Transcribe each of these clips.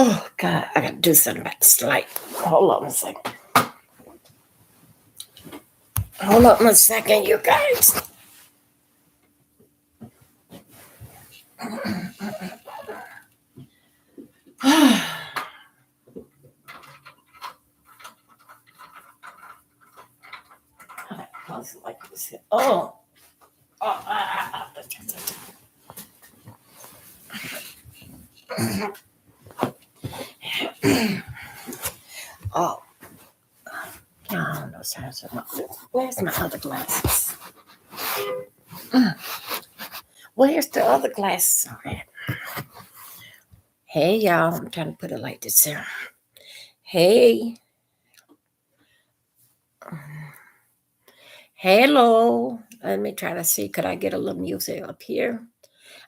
Oh God, I gotta do something about this light. Hold on a second. Hold up a second, you guys. Close it like this. Oh, no, no, sorry, sorry. Where's my other glasses? Where's the other glasses? Okay. Hey, y'all. I'm trying to put it like this here. Hey. Hello. Let me try to see. Could I get a little music up here?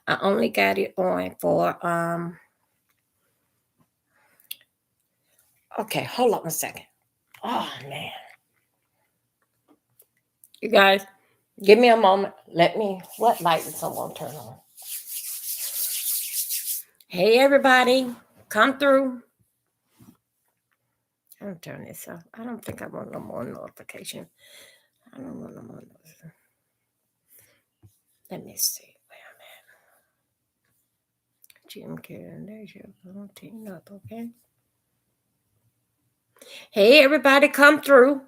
I only got it on for okay, hold on a second. Oh man. You guys, give me a moment. What light is someone turn on? Hey everybody, come through. I'm gonna turn this off. I don't think I want no more notification. I don't want no more notification. Let me see where I'm at. Jim Karen, there's your team up, okay? Hey everybody, come through.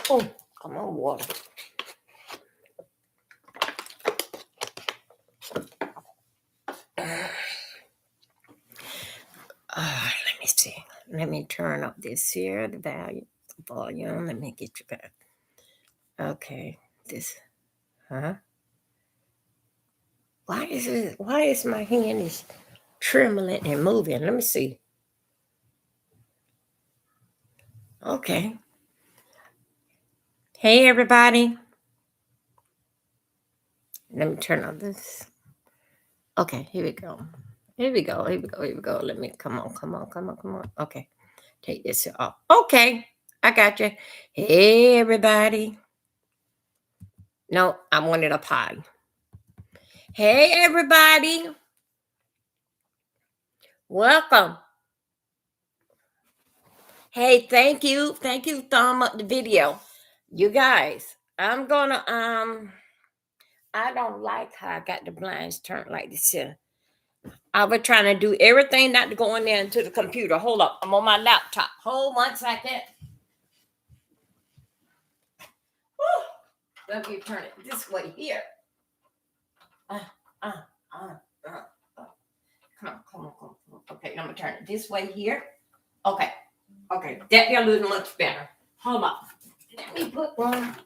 Oh, come on, water. Let me see. Let me turn up this here, the volume. Let me get you back. Okay, this, huh? Why is my hand is trembling and moving? Let me see. Okay. Hey, everybody. Let me turn on this. Okay, here we go. Here we go. Here we go. Here we go. Let me come on. Okay. Take this off. Okay. I got you. Hey, everybody. No, I wanted a pie. Hey, everybody. Welcome. Hey, thank you. Thank you. Thumb up the video. You guys, I'm gonna I don't like how I got the blinds turned like this here. I was trying to do everything not to go in there into the computer. Hold up. I'm on my laptop. Hold 1 second. Let me turn it this way here. Uh, uh, uh, uh, uh. Come on. Okay, I'm gonna turn it this way here. Okay. That be a little much better. Hold up. Let me put one.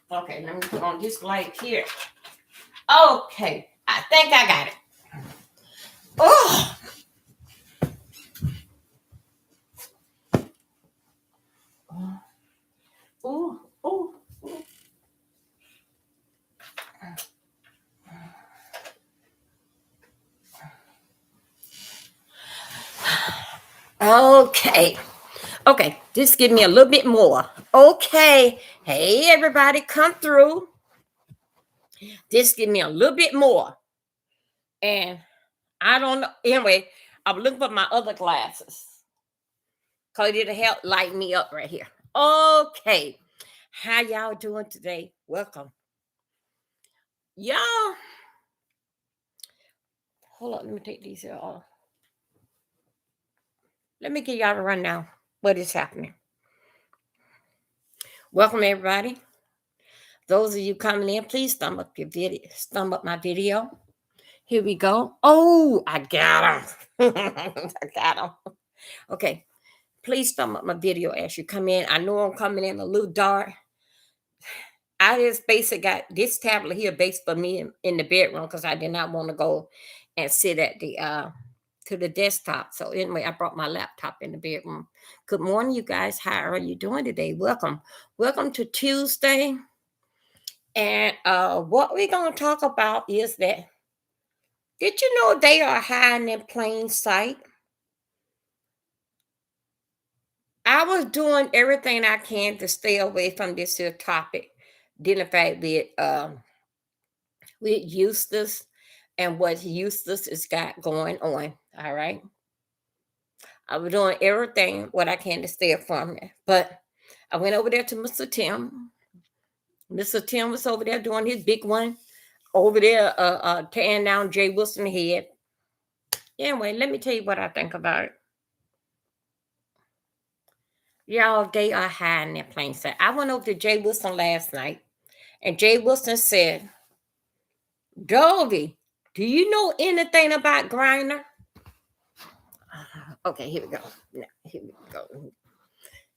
Okay, let me put on this light here. Okay, I think I got it. Oh, ooh. Okay, just give me a little bit more. Okay. Hey, everybody, come through. Just give me a little bit more. And I don't know. Anyway, I'm looking for my other glasses. Because it'll help light me up right here. Okay. How y'all doing today? Welcome. Y'all. Hold on. Let me take these off. Let me give y'all a rundown. What is happening? Welcome, everybody. Those of you coming in, please thumb up my video. Here we go. Oh, I got them. I got them. Okay. Please thumb up my video as you come in. I know I'm coming in a little dark. I just basically got this tablet here based for me in the bedroom because I did not want to go and sit at the to the desktop. So anyway, I brought my laptop in the bedroom. Good morning, you guys. How are you doing today? Welcome to Tuesday. And what we're gonna talk about is that, did you know they are hiding in plain sight? I was doing everything I can to stay away from this here topic, dealing fact with Eustace and what Eustace has got going on. All right. I was doing everything what I can to stay from it. But I went over there to Mr. Tim. Mr. Tim was over there doing his big one over there, tearing down Jay Wilson's head. Anyway, let me tell you what I think about it. Y'all, they are hiding their plain sight. I went over to Jay Wilson last night, and Jay Wilson said, Dovey, do you know anything about Grinder? Okay, here we go. No, here we go.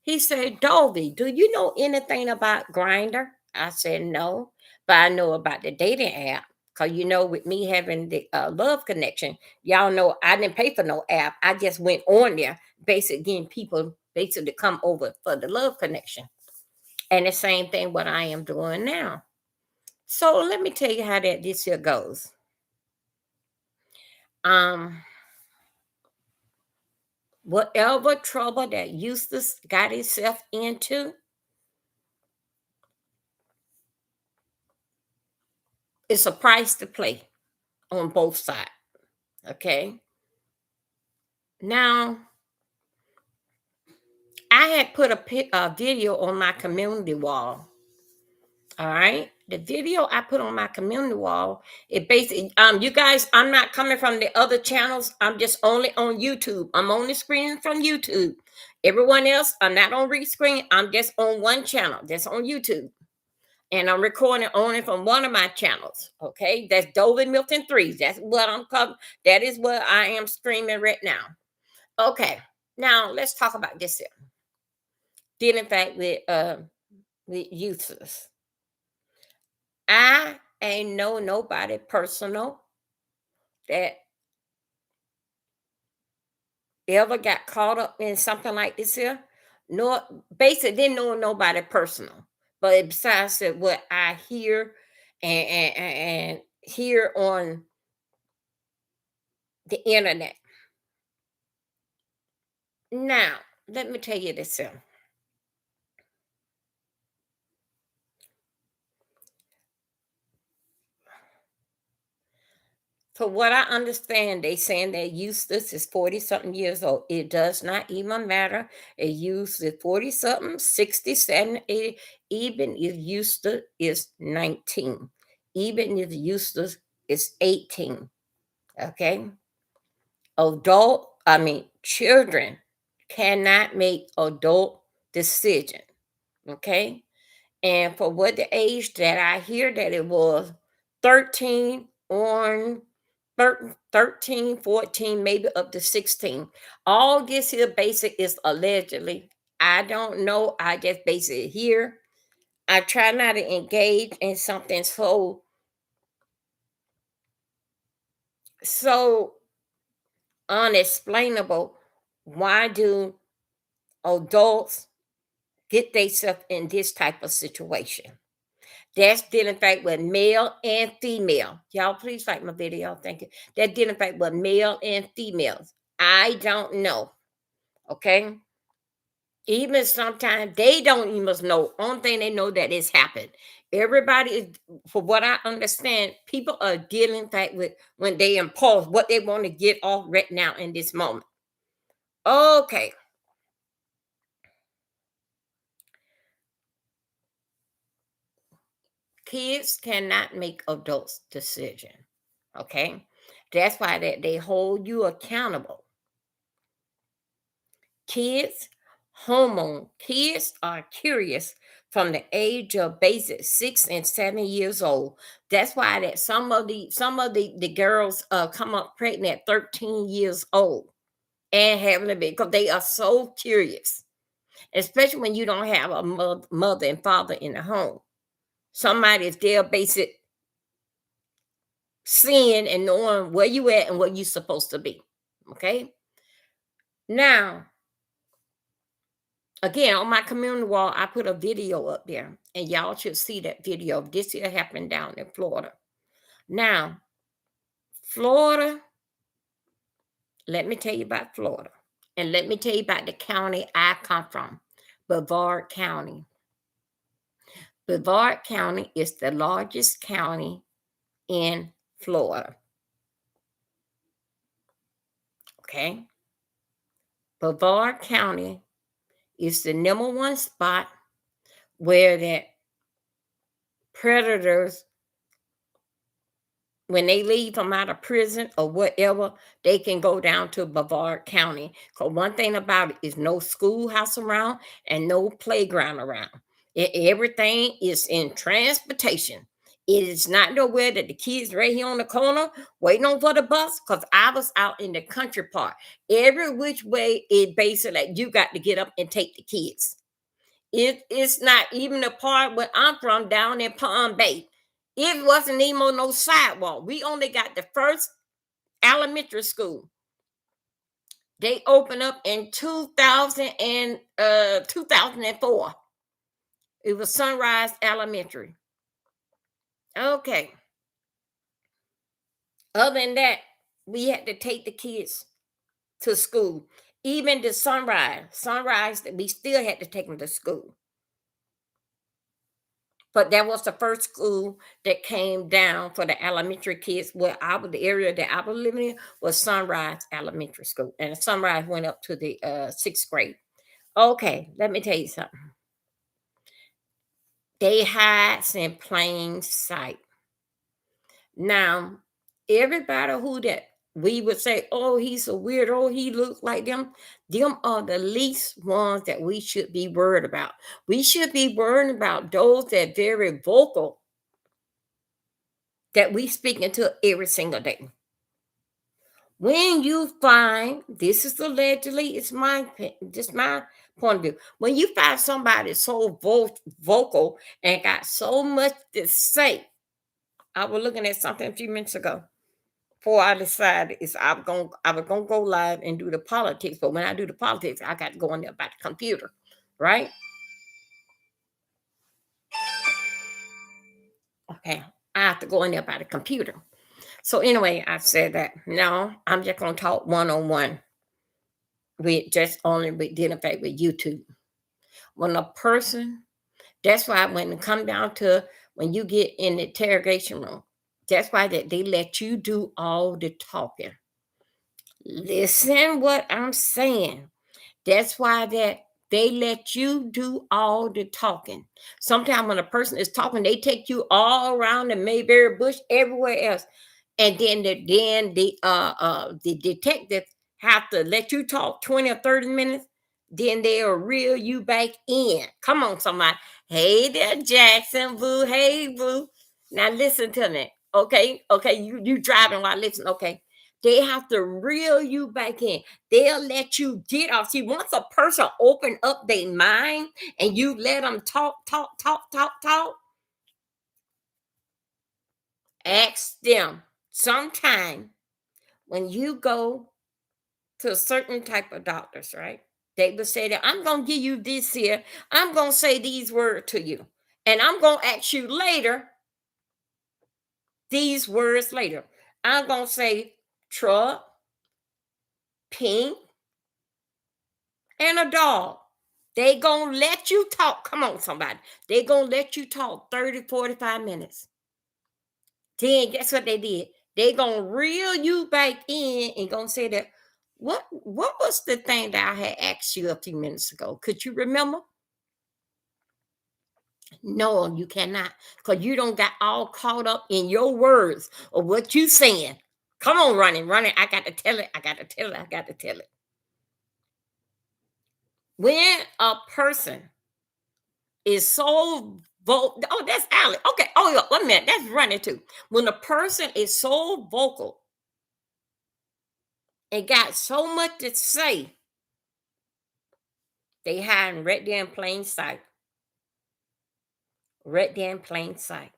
He said, Dovey, do you know anything about Grinder? I said, no, but I know about the dating app. Because, with me having the love connection, y'all know I didn't pay for no app. I just went on there, basically getting people basically to come over for the love connection. And the same thing what I am doing now. So let me tell you how this here goes. Whatever trouble that Eustace got himself into, it's a price to pay on both sides. Okay. Now, I had put a video on my community wall. All right. The video I put on my community wall, it basically, you guys, I'm not coming from the other channels. I'm just only on YouTube. I'm only screening from YouTube. Everyone else, I'm not on rescreen. I'm just on one channel, just on YouTube. And I'm recording only from one of my channels. Okay. That's Dovey Milton 3. That's what I'm covering. That is what I am streaming right now. Okay. Now let's talk about this here. Dealing fact with Eustace. I ain't know nobody personal that ever got caught up in something like this here. No, basically didn't know nobody personal. But besides that, what I hear and hear on the internet. Now, let me tell you this here. For what I understand, they saying that Eustace is 40 something years old. It does not even matter. It Eustace is 40 something, 67, 80, even if Eustace is 19, even if Eustace is 18. Okay. Children cannot make adult decision. Okay. And for what the age that I hear that it was 13 on 13, 14, maybe up to 16. All this here basic is allegedly. I don't know. I just basically hear. I try not to engage in something so unexplainable. Why do adults get themselves in this type of situation? That's dealing fact with male and female. Y'all please like my video. Thank you. That's dealing fact with male and females. I don't know. Okay. Even sometimes they don't even know. Only thing they know that it's happened. Everybody is, for what I understand, people are dealing fact with when they impulse what they want to get off right now in this moment. Okay. Kids cannot make adults decision. Okay. That's why they hold you accountable. Kids kids are curious from the age of basic 6 and 7 years old. That's why that some of the girls come up pregnant at 13 years old and having a baby because they are so curious, especially when you don't have a mother and father in the home. Somebody is there basic seeing and knowing where you at and where you supposed to be. Okay. Now, again, on my community wall, I put a video up there, and y'all should see that video. This here happened down in Florida. Now, Florida, let me tell you about Florida. And let me tell you about the county I come from, Brevard County. Brevard County is the largest county in Florida. Okay. Brevard County is the number one spot where the predators, when they leave from out of prison or whatever, they can go down to Brevard County. Because one thing about it is no schoolhouse around and no playground around. Everything is in transportation. It is not nowhere that the kids right here on the corner waiting on for the bus. Because I was out in the country part. Every which way, it basically you got to get up and take the kids. It's not even the part where I'm from down in Palm Bay. It wasn't even on no sidewalk. We only got the first elementary school. They opened up in 2004. It was Sunrise Elementary. Okay. Other than that, we had to take the kids to school. Even the sunrise, we still had to take them to school. But that was the first school that came down for the elementary kids. Where the area that I was living in was Sunrise Elementary School, and Sunrise went up to the sixth grade. Okay, let me tell you something. They hides in plain sight. Now, everybody who that we would say, oh, he's a weirdo, he looks like them. Them are the least ones that we should be worried about. We should be worried about those that very vocal that we speaking to every single day. When you find, this is allegedly, it's just my point of view. When you find somebody so vocal and got so much to say, I was looking at something a few minutes ago before I decided I was gonna go live and do the politics, but when I do the politics, I got to go in there by the computer, right? Okay, I have to go in there by the computer. So anyway, I said that no, I'm just gonna talk one-on-one with just only with identify with YouTube. When a person, that's why when it come down to when you get in the interrogation room, that's why that they let you do all the talking. Listen what I'm saying. That's why that they let you do all the talking. Sometimes when a person is talking, they take you all around the Mayberry bush, everywhere else. And then the detective have to let you talk 20 or 30 minutes. Then they'll reel you back in. Come on, somebody. Hey there, Jackson, boo. Hey, boo. Now listen to me. Okay. Okay. You driving while I listen. Okay. They have to reel you back in. They'll let you get off. See, once a person open up their mind and you let them talk, ask them. Sometime when you go to a certain type of doctors, right? They will say that I'm gonna give you this here. I'm gonna say these words to you, and I'm gonna ask you later these words later. I'm gonna say truck, pink, and a dog. They gonna let you talk. Come on, somebody. They gonna let you talk 30, 45 minutes. Then guess what they did? They gonna reel you back in and gonna say that what was the thing that I had asked you a few minutes ago? Could you remember? No, you cannot, because you don't got all caught up in your words or what you saying. Come on, running. I got to tell it. I got to tell it. I got to tell it. When a person is so oh, that's Allie. Okay. Oh, yeah. 1 minute. That's running too. When a person is so vocal and got so much to say, they hiding right there in plain sight. Right there in plain sight.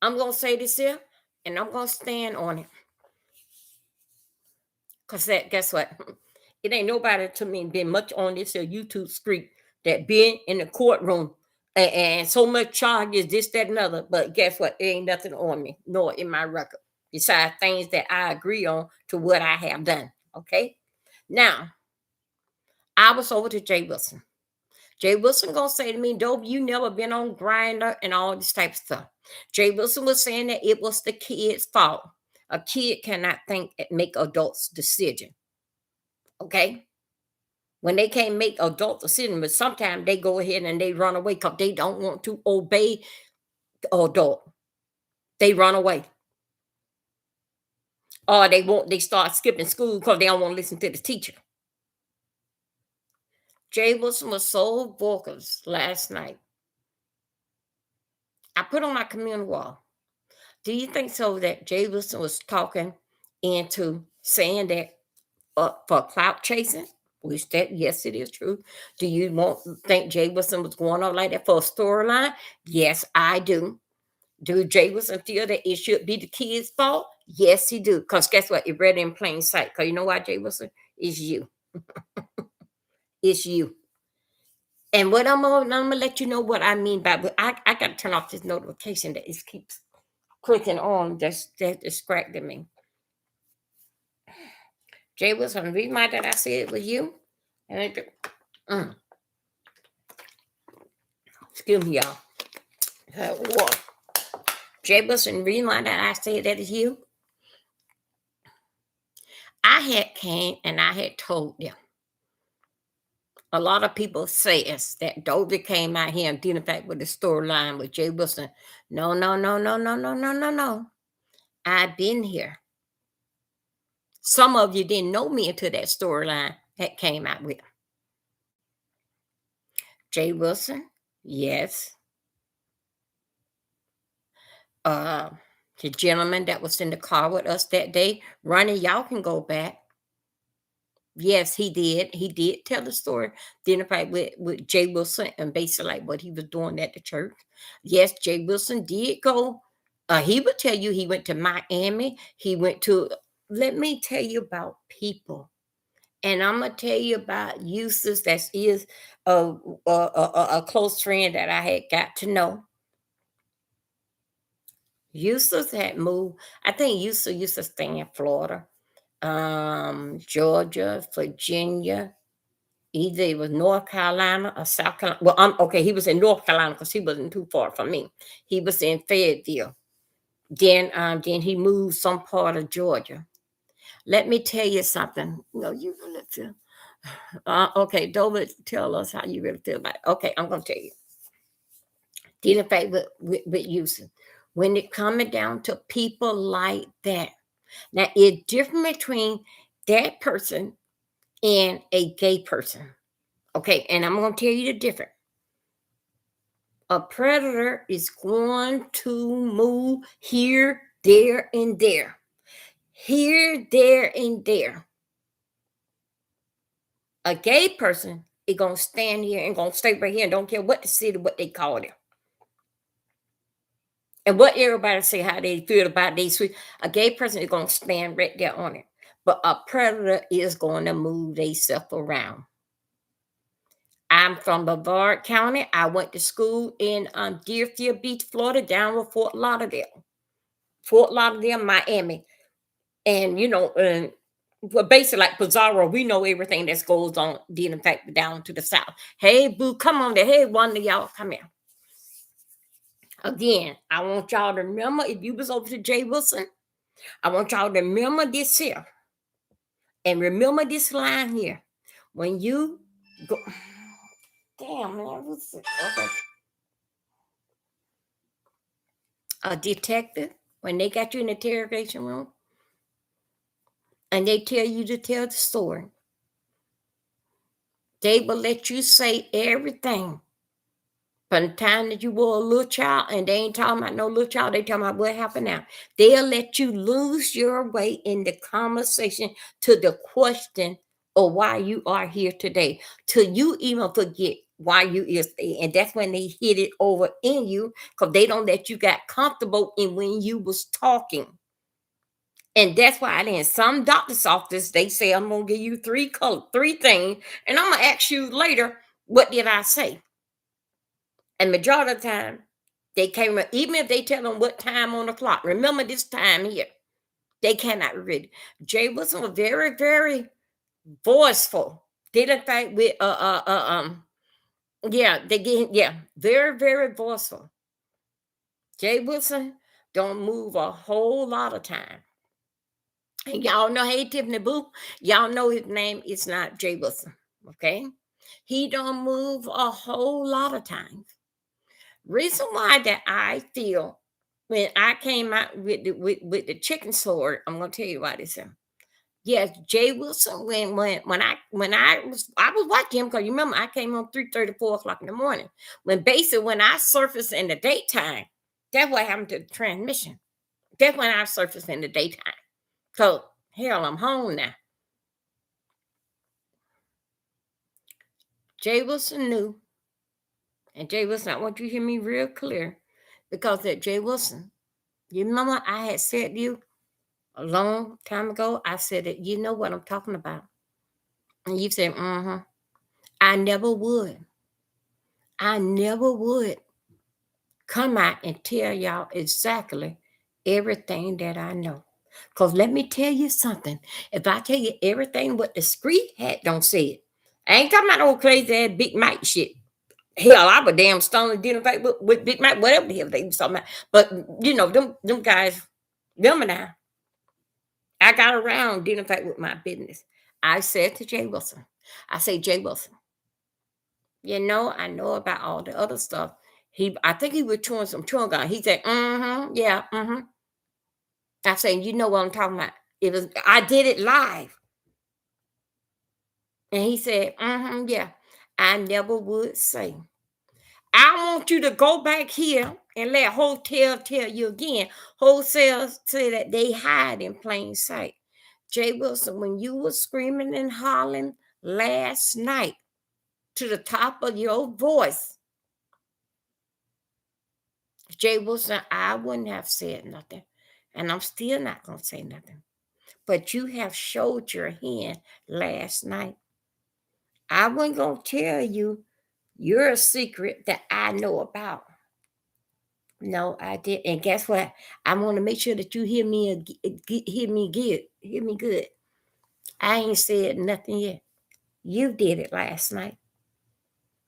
I'm gonna say this here, and I'm gonna stand on it. Cause that, guess what? It ain't nobody to me been much on this YouTube street that been in the courtroom and so much charges, this, that, and other. But guess what? It ain't nothing on me, nor in my record. Besides things that I agree on to what I have done. Okay. Now, I was over to Jay Wilson. Jay Wilson gonna say to me, Dope, you never been on Grinder and all this type of stuff. Jay Wilson was saying that it was the kid's fault. A kid cannot think and make adults decision. Okay? When they can't make adult decision, but sometimes they go ahead and they run away because they don't want to obey the adult. They run away. Or they start skipping school because they don't want to listen to the teacher. Jay Wilson was so vocal last night. I put on my community wall. Do you think so that Jay Wilson was talking into saying that for clout chasing? Which that yes, it is true. Do you think Jay Wilson was going on like that for a storyline? Yes, I do. Do Jay Wilson feel that it should be the kid's fault? Yes, he do. Because guess what? It read in plain sight. Because you know why, Jay Wilson? It's you. It's you. And what I'm gonna let you know what I mean by, but I gotta turn off this notification that it keeps clicking on. That distracted me. Jay Wilson, the reason why that I said it was you. And mm, excuse me, y'all. What? Jay Wilson, the reason why that I said that is you. I had came and I had told them. A lot of people says that Dobie came out here and did back with the storyline with Jay Wilson. No, no, no, no, no, no, no, no, no. I've been here. Some of you didn't know me until that storyline that came out with. Jay Wilson, yes. Uh, the gentleman that was in the car with us that day, Ronnie, y'all can go back. Yes, he did. He did tell the story, identified with Jay Wilson and basically like what he was doing at the church. Yes, Jay Wilson did go. He would tell you he went to Miami. He went to, let me tell you about people. And I'm gonna tell you about Eustace, that is a close friend that I had got to know. Eustace had moved. I think Eustace used to stay in Florida, Georgia, Virginia. Either it was North Carolina or South Carolina. Well, okay. He was in North Carolina because he wasn't too far from me. He was in Fayetteville. Then he moved some part of Georgia. Let me tell you something. No, you really feel. Okay, Dover, tell us how you really feel about it. Okay, I'm gonna tell you. Dealing fact with Houston. When it coming down to people like that, now it's different between that person and a gay person. Okay, and I'm gonna tell you the difference. A predator is going to move here, there, and there. Here, there, and there. A gay person is gonna stand here and gonna stay right here and don't care what the city, what they call it. And what everybody say how they feel about these sweet. A gay person is gonna stand right there on it. But a predator is going to move themselves around. I'm from Brevard County. I went to school in Deerfield Beach, Florida, down with Fort Lauderdale. Fort Lauderdale, Miami. And well, basically like Pizarro, we know everything that goes on, in fact, down to the south. Hey, boo, come on there. Hey, one of y'all, come here. Again, I want y'all to remember, if you was over to Jay Wilson, I want y'all to remember this here. And remember this line here. When you go, damn, man, what's it? Okay. A detective, when they got you in the interrogation room and they tell you to tell the story, they will let you say everything. From the time that you were a little child, and they ain't talking about no little child, they talking about what happened now. They'll let you lose your way in the conversation to the question of why you are here today, till you even forget why you is there. And that's when they hit it over in you, because they don't let you get comfortable in when you was talking. And that's why in some doctor's office, they say, I'm gonna give you three things, and I'm gonna ask you later, what did I say? And majority of the time, they can't, even if they tell them what time on the clock, remember this time here, they cannot read. Jay Wilson was very, very Voiceful. Didn't fight with yeah, they get yeah, very, very voiceful. Jay Wilson don't move a whole lot of time. And y'all know, hey Tiffany Boo, y'all know his name is not Jay Wilson. Okay. He don't move a whole lot of times. Reason why that I feel when I came out with the chicken sword, I'm gonna tell you why this is. Yes, Jay Wilson. When I was watching him because you remember I came on 3:30, 4 o'clock in the morning. When basically when I surfaced in the daytime, that's what happened to the transmission. That's when I surfaced in the daytime. So hell, I'm home now. Jay Wilson knew, and Jay Wilson, I want you to hear me real clear, because that Jay Wilson, you remember I had said to you a long time ago. I said that you know what I'm talking about, and you said, "Mm-hmm." I never would. I never would come out and tell y'all exactly everything that I know. Because let me tell you something. If I tell you everything what the street hat don't say it, I ain't talking about old crazy ass Big Mike shit. Hell, I was damn stoned and didn't fight with Big Mike, whatever the hell they was talking about. But you know, them guys, them and I got around didn't fight with my business. I said to Jay Wilson, I say, Jay Wilson, I know about all the other stuff. I think he was chewing some chewing gum. He said, "Mm-hmm, yeah, mm-hmm." I said, "You know what I'm talking about? I did it live." And he said, "Mm-hmm, yeah." I never would say. I want you to go back here and let Hotel tell you again. Hotel say that they hide in plain sight. Jay Wilson, when you were screaming and hollering last night to the top of your voice, Jay Wilson, I wouldn't have said nothing. And I'm still not going to say nothing. But you have showed your hand last night. I wasn't going to tell you your secret that I know about. No, I did. And guess what? I want to make sure that you hear me good. Hear me good. I ain't said nothing yet. You did it last night.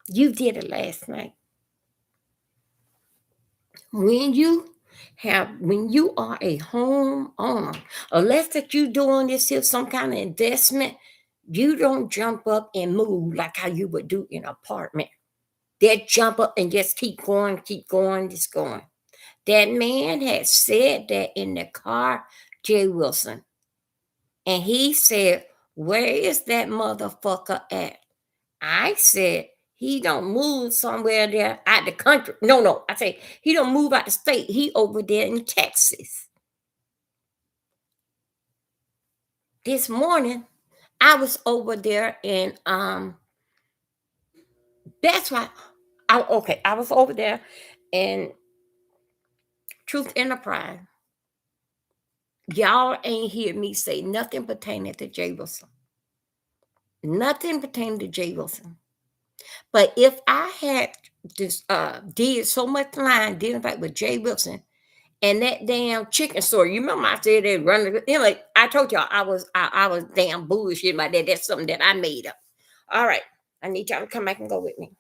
You did it last night. When you are a homeowner, unless that you doing this here some kind of investment, you don't jump up and move like how you would do in an apartment. They jump up and just keep going, just going. That man had said that in the car, Jay Wilson, and he said, "Where is that motherfucker at?" I said, he don't move somewhere there out the country. No, no. I say he don't move out the state. He over there in Texas. This morning, I was over there and that's why I was over there in Truth Enterprise. Y'all ain't hear me say nothing pertaining to Jay Wilson. Nothing pertaining to Jay Wilson. But if I had just did so much line dealing back with Jay Wilson and that damn chicken store, you remember I said they running, like I told y'all I was damn bullshit about that. That's something that I made up. All right. I need y'all to come back and go with me.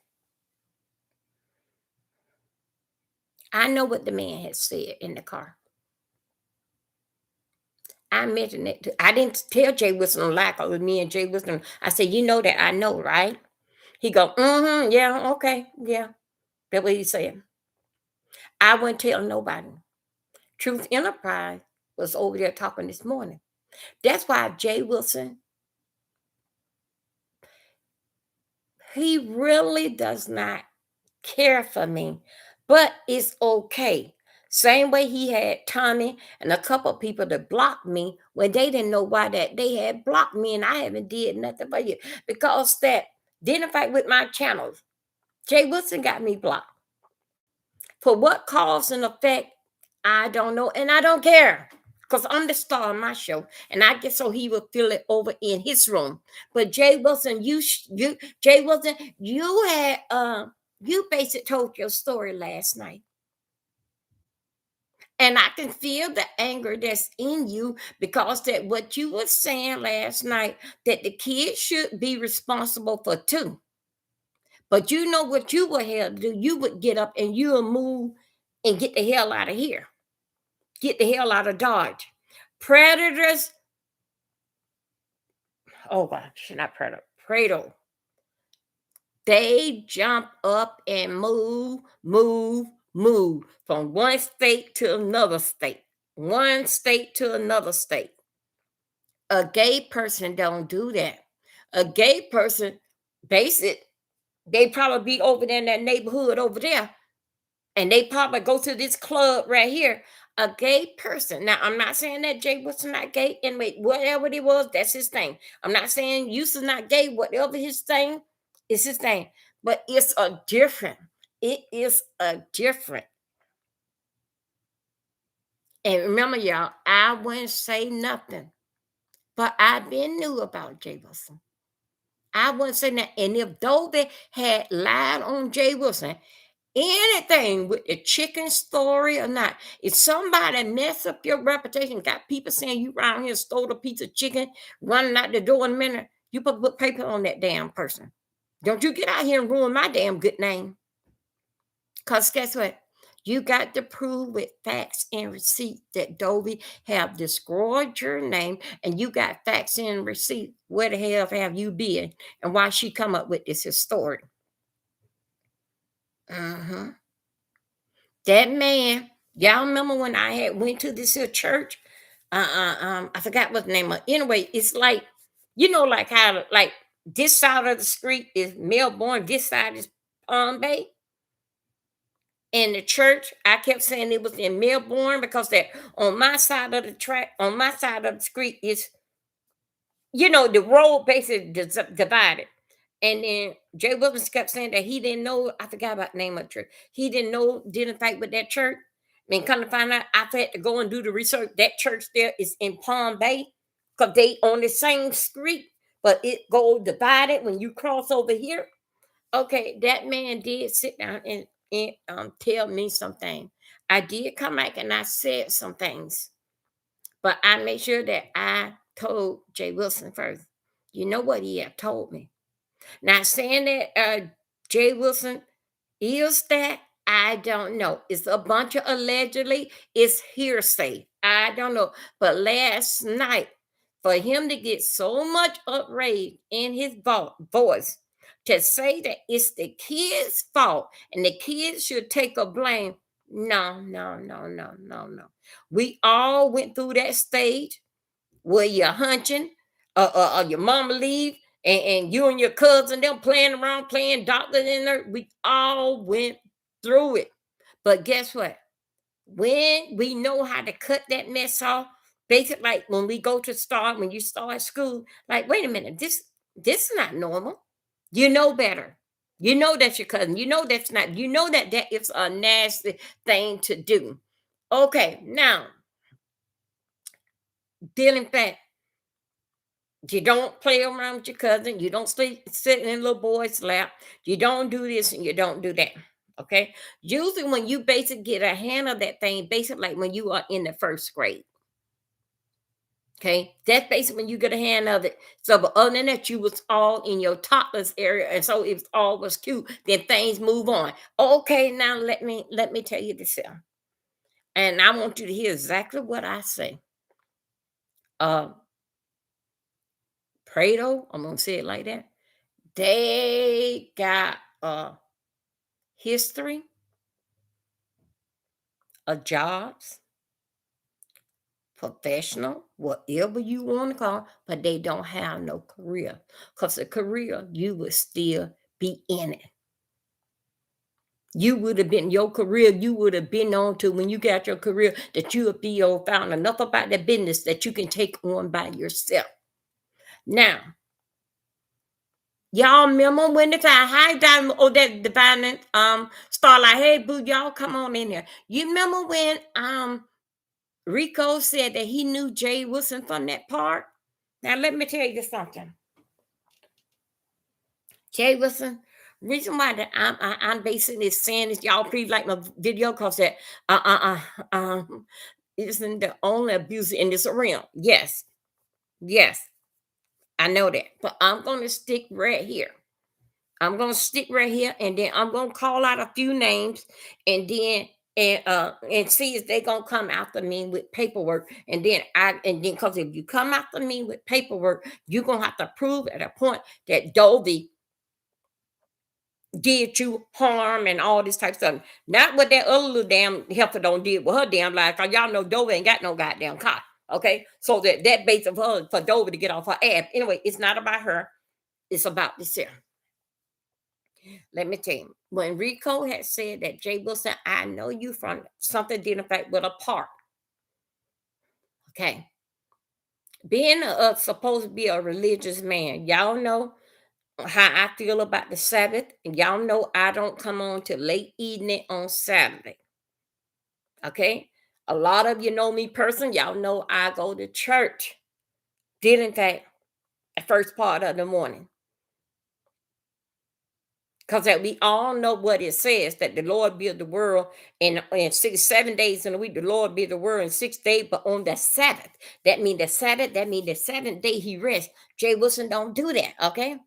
I know what the man had said in the car. I mentioned it. I didn't tell Jay Wilson on lie because me and Jay Wilson. I said, you know that I know, right? He go, mm-hmm, yeah, okay, yeah. That's what he said. I wouldn't tell nobody. Truth Enterprise was over there talking this morning. That's why Jay Wilson, he really does not care for me, but it's okay. Same way he had Tommy and a couple of people that blocked me when they didn't know why that they had blocked me and I haven't did nothing for you because that didn't fight with my channels. Jay Wilson got me blocked. For what cause and effect, I don't know, and I don't care. Because I'm the star of my show, and I guess so he will feel it over in his room. But Jay Wilson, Jay Wilson, you basically told your story last night. And I can feel the anger that's in you because that what you were saying last night that the kids should be responsible for too. But you know what you would have to do? You would get up and you'll move and get the hell out of here. Get the hell out of Dodge. Predators, oh gosh, not predator, Prado. They jump up and move from one state to another state, one state to another state. A gay person don't do that. A gay person, basic, they probably be over there in that neighborhood over there, and they probably go to this club right here. A gay person. Now, I'm not saying that Jay was not gay, and whatever it was, that's his thing. I'm not saying Yusuf not gay, whatever his thing is his thing. But it's a different. It is a different. And remember, y'all, I wouldn't say nothing, but I been knew about Jay Wilson. I wouldn't say that. And if though they had lied on Jay Wilson, anything with the chicken story or not, if somebody mess up your reputation, got people saying you around here stole a piece of chicken, running out the door in a minute, you put paper on that damn person. Don't you get out here and ruin my damn good name. Because guess what? You got to prove with facts and receipts that Dovey have destroyed your name, and you got facts and receipts. Where the hell have you been, and why she come up with this story? That man, y'all remember when I had went to this here church? I forgot what the name of. Anyway, it's like like how like this side of the street is Melbourne, this side is Palm Bay. And the church, I kept saying it was in Melbourne because that on my side of the track, on my side of the street is, the road basically divided. And then Jay Williams kept saying that he didn't know, I forgot about the name of the church. He didn't know, didn't fight with that church. I mean, come to find out, I had to go and do the research. That church there is in Palm Bay because they on the same street, but it go divided when you cross over here. Okay, that man did sit down and tell me something. I did come back and I said some things, but I made sure that I told Jay Wilson first. You know what he had told me. Not saying that Jay Wilson is that. I don't know. It's a bunch of allegedly. It's hearsay. I don't know. But last night, for him to get so much outrage in his voice to say that it's the kids' fault and the kids should take a blame. No, no, no, no, no, no. We all went through that stage where you're hunching, your mama leave, and you and your cousin them playing around, playing doctor in there. We all went through it. But guess what? When we know how to cut that mess off, basically like when we go to start, when you start school, like, wait a minute, this is not normal. You know better. You know that's your cousin. You know that's not, you know that is a nasty thing to do. Okay, now dealing fact. You don't play around with your cousin. You don't sit in little boy's lap. You don't do this and you don't do that. Okay. Usually, when you basically get a hand of that thing, basically like when you are in the first grade. Okay. That's basically when you get a hand of it. So, but other than that, you was all in your topless area. And so it was all was cute. Then things move on. Okay. Now let me tell you this here. And I want you to hear exactly what I say. Prado, I'm gonna say it like that. They got a history of jobs, professional, whatever you want to call, but they don't have no career. Because a career, you would still be in it. You would have been your career, you would have been on to when you got your career that you would be found enough about the business that you can take on by yourself. Now, y'all remember when the time, hi Diamond, oh that divine Starlight, hey boo, y'all come on in here. You remember when Rico said that he knew Jay Wilson from that park? Now let me tell you something. Jay Wilson Reason why that I'm basing this saying is y'all please like my video because that uh uh um isn't the only abuse in this realm. Yes, yes, I know that, but I'm gonna stick right here. I'm gonna stick right here, and then I'm gonna call out a few names, and then and see if they gonna come after me with paperwork, and then because if you come after me with paperwork, you're gonna have to prove at a point that Dovey did you harm and all this type of stuff. Not what that other little damn heifer don't did with her damn life. Cause y'all know Dover ain't got no goddamn car. Okay. So that base of her for Dover to get off her ass. Anyway, it's not about her. It's about this here. Let me tell you. When Rico had said that Jay Wilson, I know you from something dealing with a park. Okay. Being supposed to be a religious man, y'all know how I feel about the Sabbath. And y'all know I don't come on till late evening on Saturday. Okay. A lot of you know me person. Y'all know I go to church. Did in fact the first part of the morning. Because that we all know what it says that the Lord built the world in 7 days in a week. The Lord built the world in 6 days, but on the Sabbath. That means the Sabbath, that means the seventh day he rests. Jay Wilson don't do that. Okay.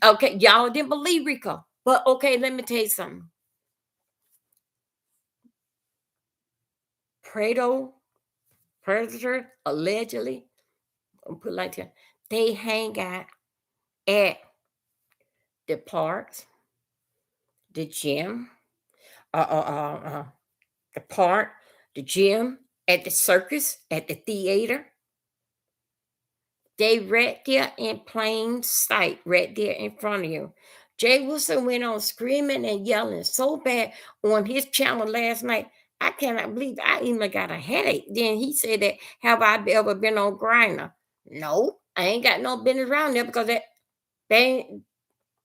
Okay, y'all didn't believe Rico. But okay, let me tell you something. Prado, predator, allegedly, I'll put it like that, they hang out at the parks, the gym, uh, uh, uh, uh, the park, the gym, at the circus, at the theater. They right there in plain sight, right there in front of you. Jay Wilson went on screaming and yelling so bad on his channel last night. I cannot believe I even got a headache. Then he said that, have I ever been on Grinder? No, I ain't got no business around there because they ain't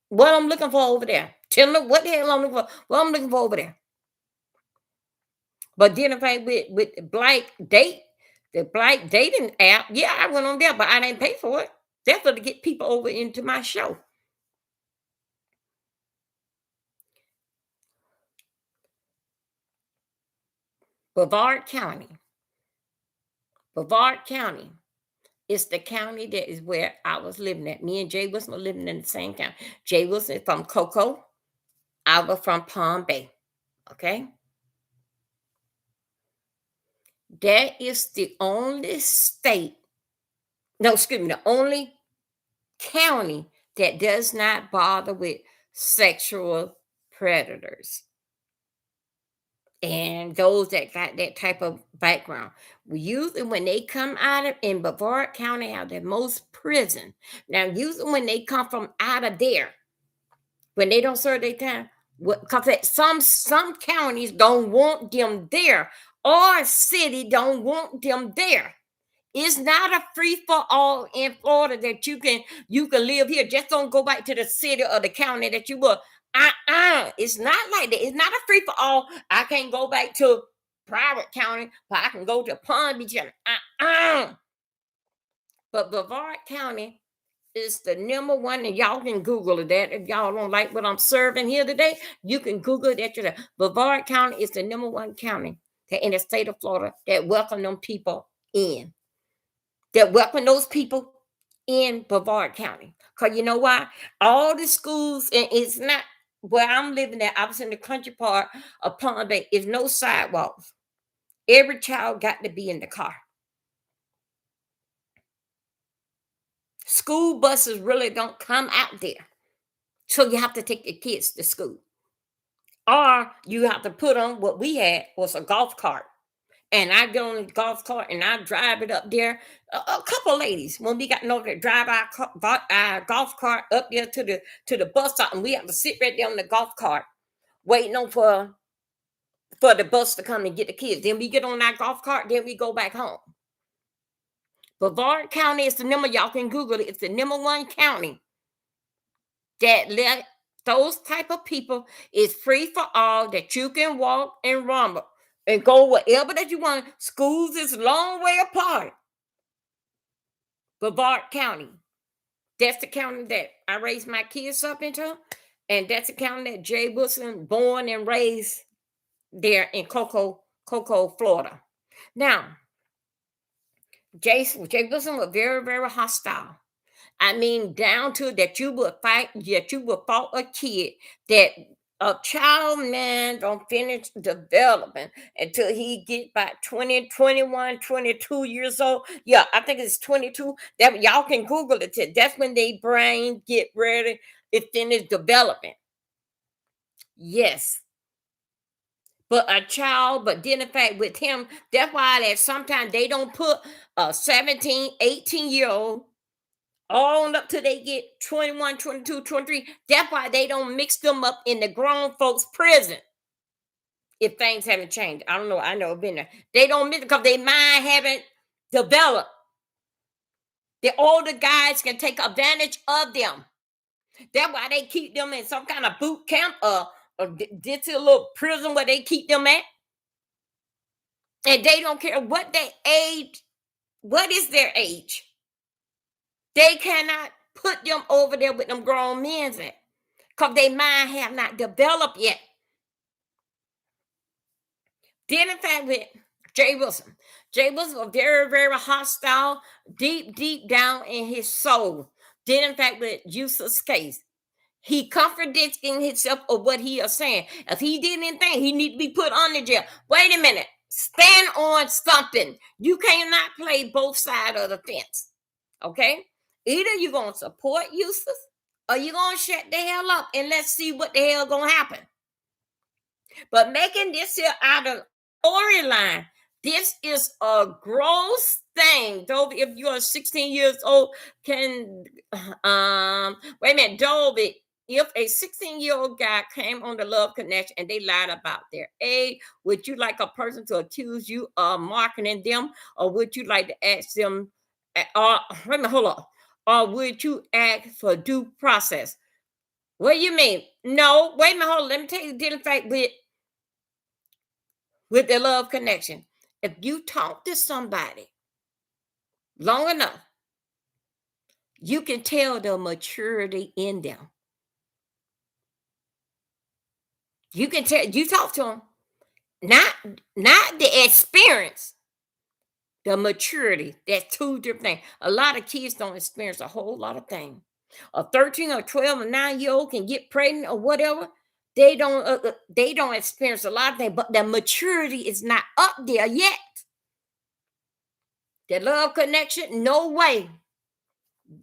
what I'm looking for over there. Tell me what the hell I'm looking for. What I'm looking for over there. But then if I with the black dating app, yeah, I went on there, but I didn't pay for it. That's for to get people over into my show. Brevard County. Brevard County is the county that is where I was living at. Me and Jay Wilson were living in the same county. Jay Wilson is from Cocoa. I was from Palm Bay. Okay. That is the only state, no, excuse me, the only county that does not bother with sexual predators and those that got that type of background. We usually when they come out of in Brevard County have the most prison. Now, usually when they come from out of there, when they don't serve their time, because some counties don't want them there, or city don't want them there. It's not a free for all in Florida that you can live here. Just don't go back to the city or the county that you were. It's not like that. It's not a free for all. I can't go back to private county, but I can go to Palm Beach. But Brevard County is the number one, and y'all can Google that. If y'all don't like what I'm serving here today, you can Google that. Brevard County is the number one county that in the state of Florida that welcome them people in. That welcome those people in Brevard County. Because you know why? All the schools, and it's not where I'm living at. I was in the country part of Palm Bay. There's no sidewalks. Every child got to be in the car. School buses really don't come out there. So you have to take your kids to school. Or you have to put on what we had was a golf cart. And I get on the golf cart and I drive it up there. A couple ladies, when we got over there, drive our golf cart up there to the bus stop, and we have to sit right there on the golf cart, waiting on for the bus to come and get the kids. Then we get on our golf cart, then we go back home. Brevard County is the number, y'all can Google it. It's the number one county that let those type of people is free for all, that you can walk and rumble and go wherever that you want. Schools is a long way apart. Brevard County. That's the county that I raised my kids up into. And that's the county that Jay Wilson born and raised there in Cocoa, Florida. Now, Jay Wilson was very, very hostile. I mean, down to that you would fight, that you would fault a kid, that a child man don't finish development until he get about 20, 21, 22 years old. Yeah, I think it's 22. That y'all can Google it. That's when they brain get ready, it finish development. Yes. But a child, but then in fact with him, that's why that sometimes they don't put a 17, 18-year old on up till they get 21, 22, 23. That's why they don't mix them up in the grown folks prison if things haven't changed. I don't know. I know I've been there. They don't mix because their mind haven't developed. The older guys can take advantage of them. That's why they keep them in some kind of boot camp or this little prison where they keep them at. And they don't care what their age, what is their age. They cannot put them over there with them grown men at. Because their mind have not developed yet. Then in fact with Jay Wilson. Jay Wilson was very, very hostile, deep, deep down in his soul. Then in fact with Eustace Case. He contradicting himself of what he is saying. If he did anything, he need to be put on the jail. Wait a minute. Stand on something. You cannot play both sides of the fence. Okay? Either you're going to support Eustace or you're going to shut the hell up and let's see what the hell going to happen. But making this here out of storyline, this is a gross thing. Dolby, if you're 16 years old, can wait a minute, Dolby. If a 16-year-old guy came on the Love Connection and they lied about their age, would you like a person to accuse you of marketing them, or would you like to ask them? Wait a minute, hold on. Or would you ask for due process? What do you mean? No, wait a minute, hold on. Let me tell you the different fact with the Love Connection. If you talk to somebody long enough, you can tell the maturity in them. You can tell, you talk to them, not the experience, the maturity. That's two different things. A lot of kids don't experience a whole lot of things. A 13 or 12 or 9-year-old can get pregnant or whatever. They don't experience a lot of things, but the maturity is not up there yet. The Love Connection, no way.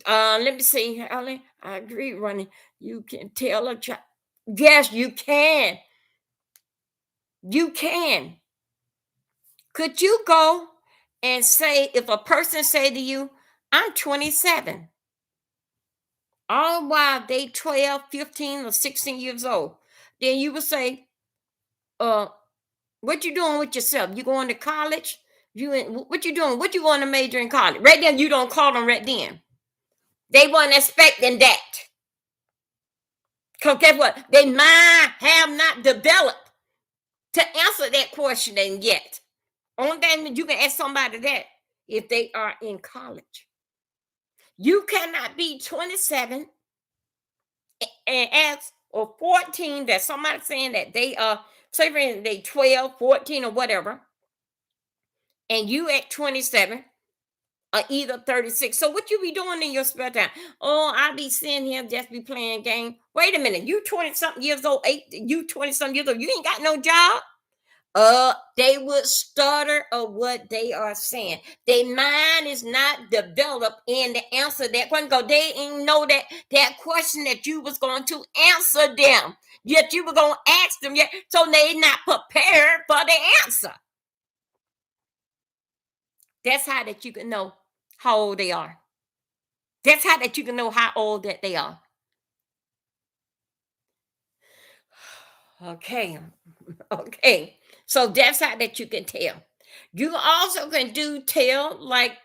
Let me see, Ellen. I agree, Ronnie. You can tell a child. Yes, you can. You can. Could you go and say, if a person say to you, I'm 27, all while they 12, 15, or 16 years old, then you would say, uh, what you doing with yourself? You going to college? What you doing? What you going to major in college? Right then, you don't call them right then. They weren't expecting that. Because guess what? They mind have not developed to answer that question yet. Only thing that you can ask somebody that if they are in college. You cannot be 27 and ask or 14 that somebody saying that they are, say for instance, they 12, 14 or whatever, and you at 27 or either 36. So what you be doing in your spare time? Oh, I be sitting here just be playing game. Wait a minute, you 20 something years old, you 20 something years old, you ain't got no job. They would stutter of what they are saying. Their mind is not developed in the answer that question. Because they didn't know that question that you was going to answer them. Yet you were going to ask them yet. So they not prepared for the answer. That's how that you can know how old they are. That's how that you can know how old that they are. Okay. Okay. So that's how that you can tell. You also can tell like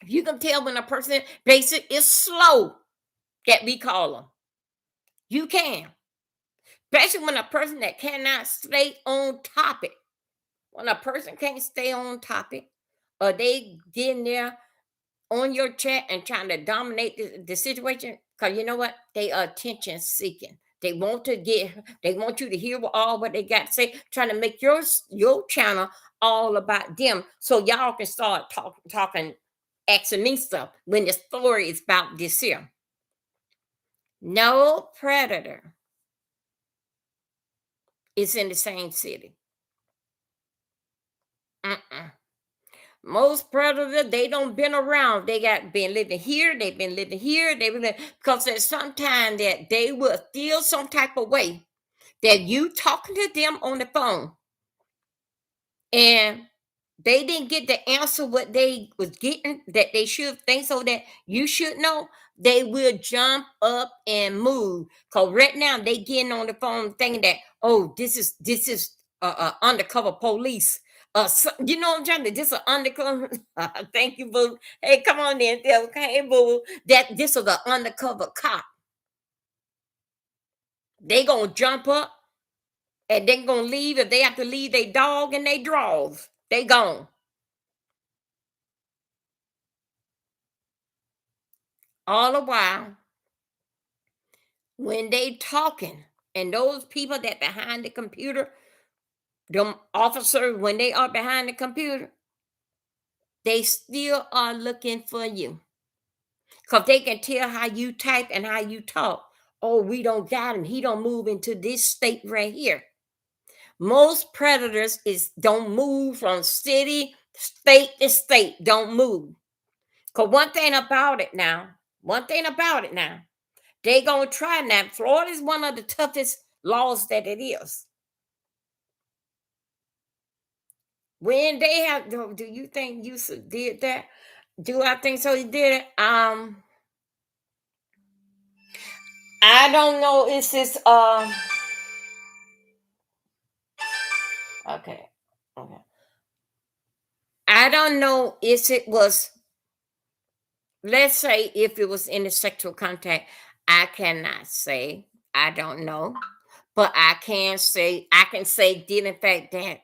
you can tell when a person basic is slow that we call them. You can. Especially when a person that cannot stay on topic. When a person can't stay on topic or they get in there on your chat and trying to dominate the situation, because you know what? They are attention seeking. They want you to hear all what they got to say, trying to make your channel all about them, so y'all can start talking, asking me stuff when the story is about this here. No predator is in the same city. Mm-mm. Most predators, they don't been around. They got been living here. They've been living here. Because there's sometimes that they will feel some type of way that you talking to them on the phone and they didn't get the answer what they was getting that they should think, so that you should know. They will jump up and move, because right now they getting on the phone thinking that, oh, this is undercover police, you know what I'm trying to, this is undercover. Thank you, boo. Hey, come on in. Okay, boo, that this is an undercover cop. They gonna jump up and they gonna leave. If they have to leave their dog and they draws, they gone. All the while, when they talking, and those people that behind the computer, them officers, when they are behind the computer, they still are looking for you, because they can tell how you type and how you talk. Oh, we don't got him, he don't move into this state right here. Most predators is don't move from city, state to state, don't move. Because one thing about it now, they gonna try now. Florida is one of the toughest laws that it is. When they have, do you think you did that? Do I think so? He did it. I don't know. It's this. Okay, okay. I don't know if it was. Let's say if it was in a sexual contact, I cannot say. I don't know, but I can say. I can say, did in fact that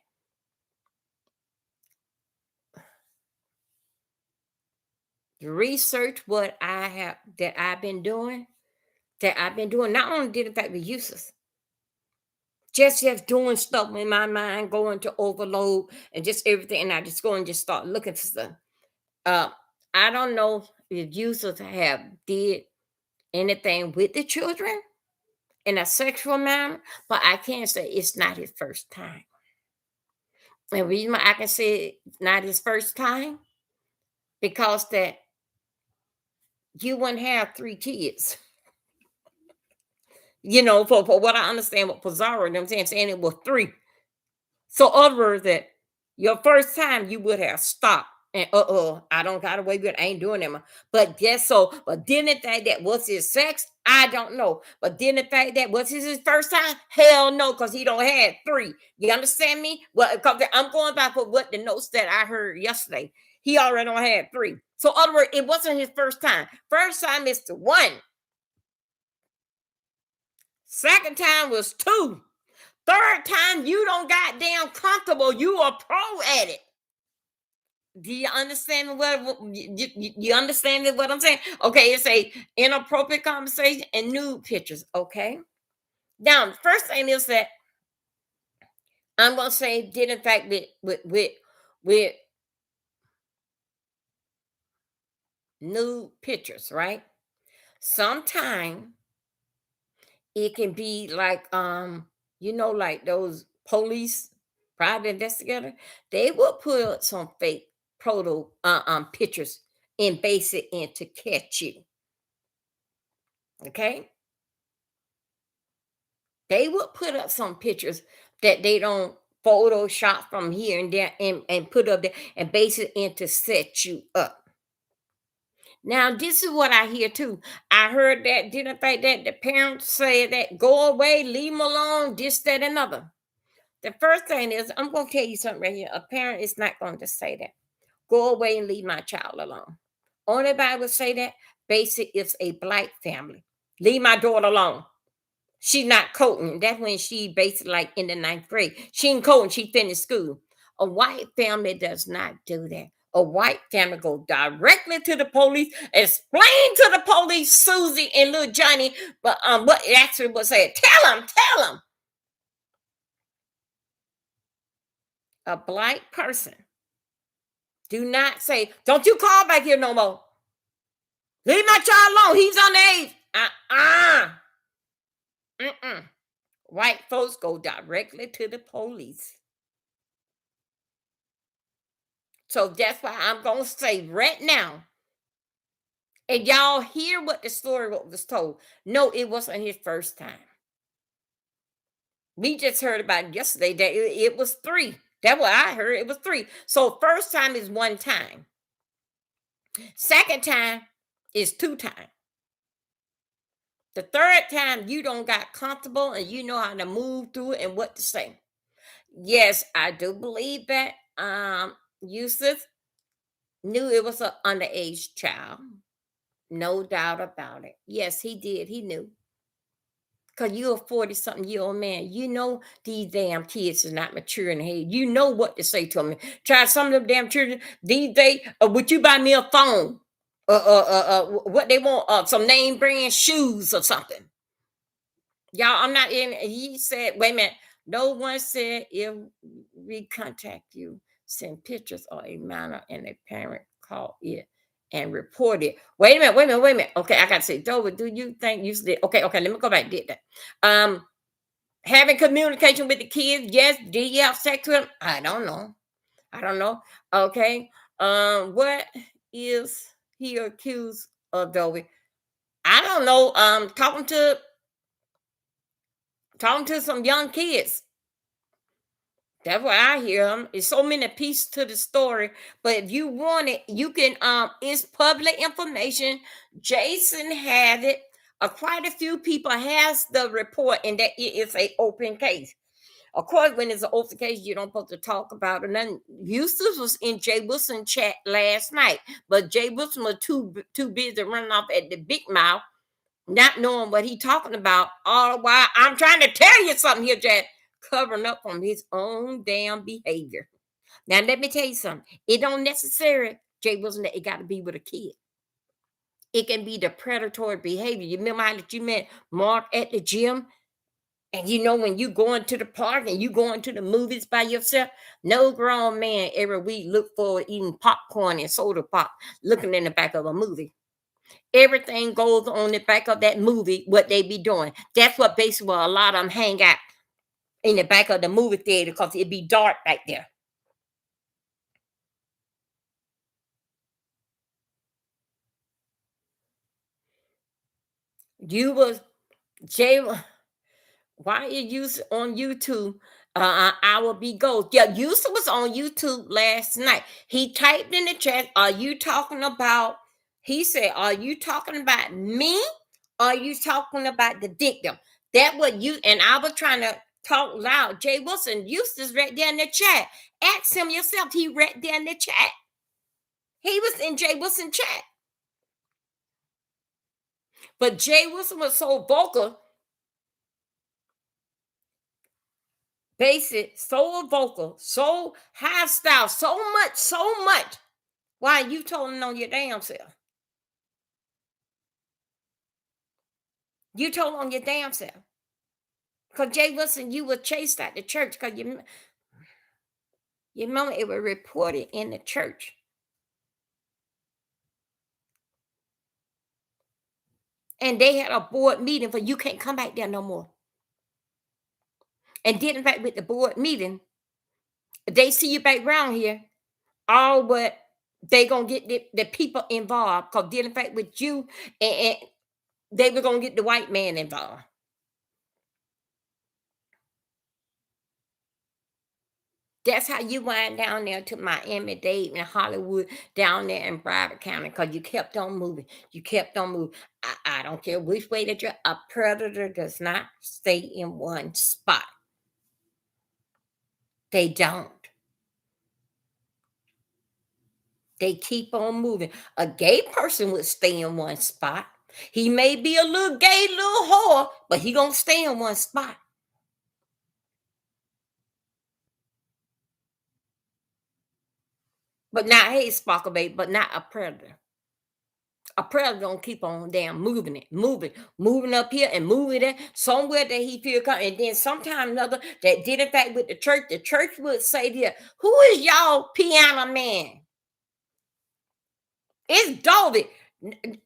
research what I have that I've been doing. That I've been doing, not only did in fact be useless, just doing stuff in my mind, going to overload and just everything, and I just go and just start looking for stuff. Uh, I don't know if users have did anything with the children in a sexual manner, but I can say it's not his first time. And the reason why I can say it's not his first time, because that you wouldn't have 3 kids. For what I understand what Pizarro, them saying it was three. So other words that your first time you would have stopped and I don't got away with it. I ain't doing that. But guess so. But then the fact that was his sex, I don't know. But then the fact that was his first time, hell no, because he don't had three. You understand me? Well, because I'm going back for what the notes that I heard yesterday. He already don't had three. So other words, it wasn't his first time. First time is the one. Second time was two. Third time, you don't goddamn comfortable. You are pro at it. Do you understand you understand what I'm saying? Okay, it's a inappropriate conversation and nude pictures. Okay. Now, the first thing is that I'm gonna say did in fact with nude pictures, right? Sometime it can be like like those police private investigator, they will put up some fake proto pictures and base it in to catch you. Okay, they will put up some pictures that they don't photoshop from here and there and put up there and base it in to set you up. Now, this is what I hear too. I heard that, didn't think that the parents say that go away, leave them alone, this, that, and other. The first thing is, I'm going to tell you something right here. A parent is not going to say that. Go away and leave my child alone. Only Bible say that, basic is a black family. Leave my daughter alone. She's not coding. That's when she basically like in the ninth grade. She ain't coding. She finished school. A white family does not do that. A white family go directly to the police, explain to the police, Susie and little Johnny, but what it actually was said. Tell them. A black person. Do not say, don't you call back here no more. Leave my child alone. He's underage. White folks go directly to the police. So that's why I'm going to say right now, and y'all hear what the story was told. No, it wasn't his first time. We just heard about it yesterday that it was 3. That's what I heard. It was 3. So first time is 1 time. Second time is 2 times. The third time you don't got comfortable and you know how to move through it and what to say. Yes, I do believe that Yusuf knew it was an underage child. No doubt about it. Yes, he did. He knew. Because you're a 40-something-year-old man. You know these damn kids is not mature in the head. You know what to say to them. Try some of them damn children these days. Would you buy me a phone? What they want? Some name brand shoes or something. Y'all, I'm not in. He said, wait a minute. No one said if we contact you, send pictures or a minor and a parent call it and report it. Wait a minute. Okay, I got to say, Dover, do you think you did? Okay, let me go back. Did that. Having communication with the kids, yes. Did you have sex with them? I don't know. Okay. What is he accused of, Dover? I don't know. Talking to some young kids. That's what I hear him. It's so many pieces to the story. But if you want it, you can it's public information. Jason had it. Quite a few people has the report, and that it is a open case. Of course, when it's an open case, you don't supposed to talk about it. And Eustace was in Jay Wilson chat last night, but Jay Wilson was too busy running off at the big mouth, not knowing what he talking about. All the while, I'm trying to tell you something here, Jack. Covering up from his own damn behavior. Now, let me tell you something. It don't necessarily, Jay Wilson, that it got to be with a kid. It can be the predatory behavior. You remember how that you met Mark at the gym? And you know, when you going to the park and you going to the movies by yourself, no grown man every week look forward eating popcorn and soda pop, looking in the back of a movie. Everything goes on the back of that movie, what they be doing. That's what basically a lot of them hang out in the back of the movie theater because it'd be dark back there. You was Jay. Why you on YouTube? I will be gold. Yeah, Yusuf was on YouTube last night. He typed in the chat, "Are you talking about?" He said, "Are you talking about me? Or are you talking about the victim?" That what you and I was trying to talk loud. Jay Wilson, Eustace right there in the chat. Ask him yourself. He right there in the chat. He was in Jay Wilson chat. But Jay Wilson was so vocal, basic, so vocal, so hostile, so much. Why you told him on your damn self? You told on your damn self. Because Jay Wilson, you were chased out the church because you remember it was reported in the church. And they had a board meeting for you can't come back there no more. And then in fact with the board meeting, they see you back around here, all but they gonna get the people involved because dealing fact with you and they were gonna get the white man involved. That's how you went down there to Miami-Dade and Hollywood, down there in Broward County, because you kept on moving. You kept on moving. I don't care which way that you're a predator does not stay in one spot. They don't. They keep on moving. A gay person would stay in one spot. He may be a little gay little whore, but he gonna stay in one spot. But not, hey, Sparkle Baby, but not a predator. A predator gonna keep on damn moving it, moving up here and moving there somewhere that he feel comfortable. And then sometime another that did in fact with the church would say there, who is y'all piano man? It's Dolby.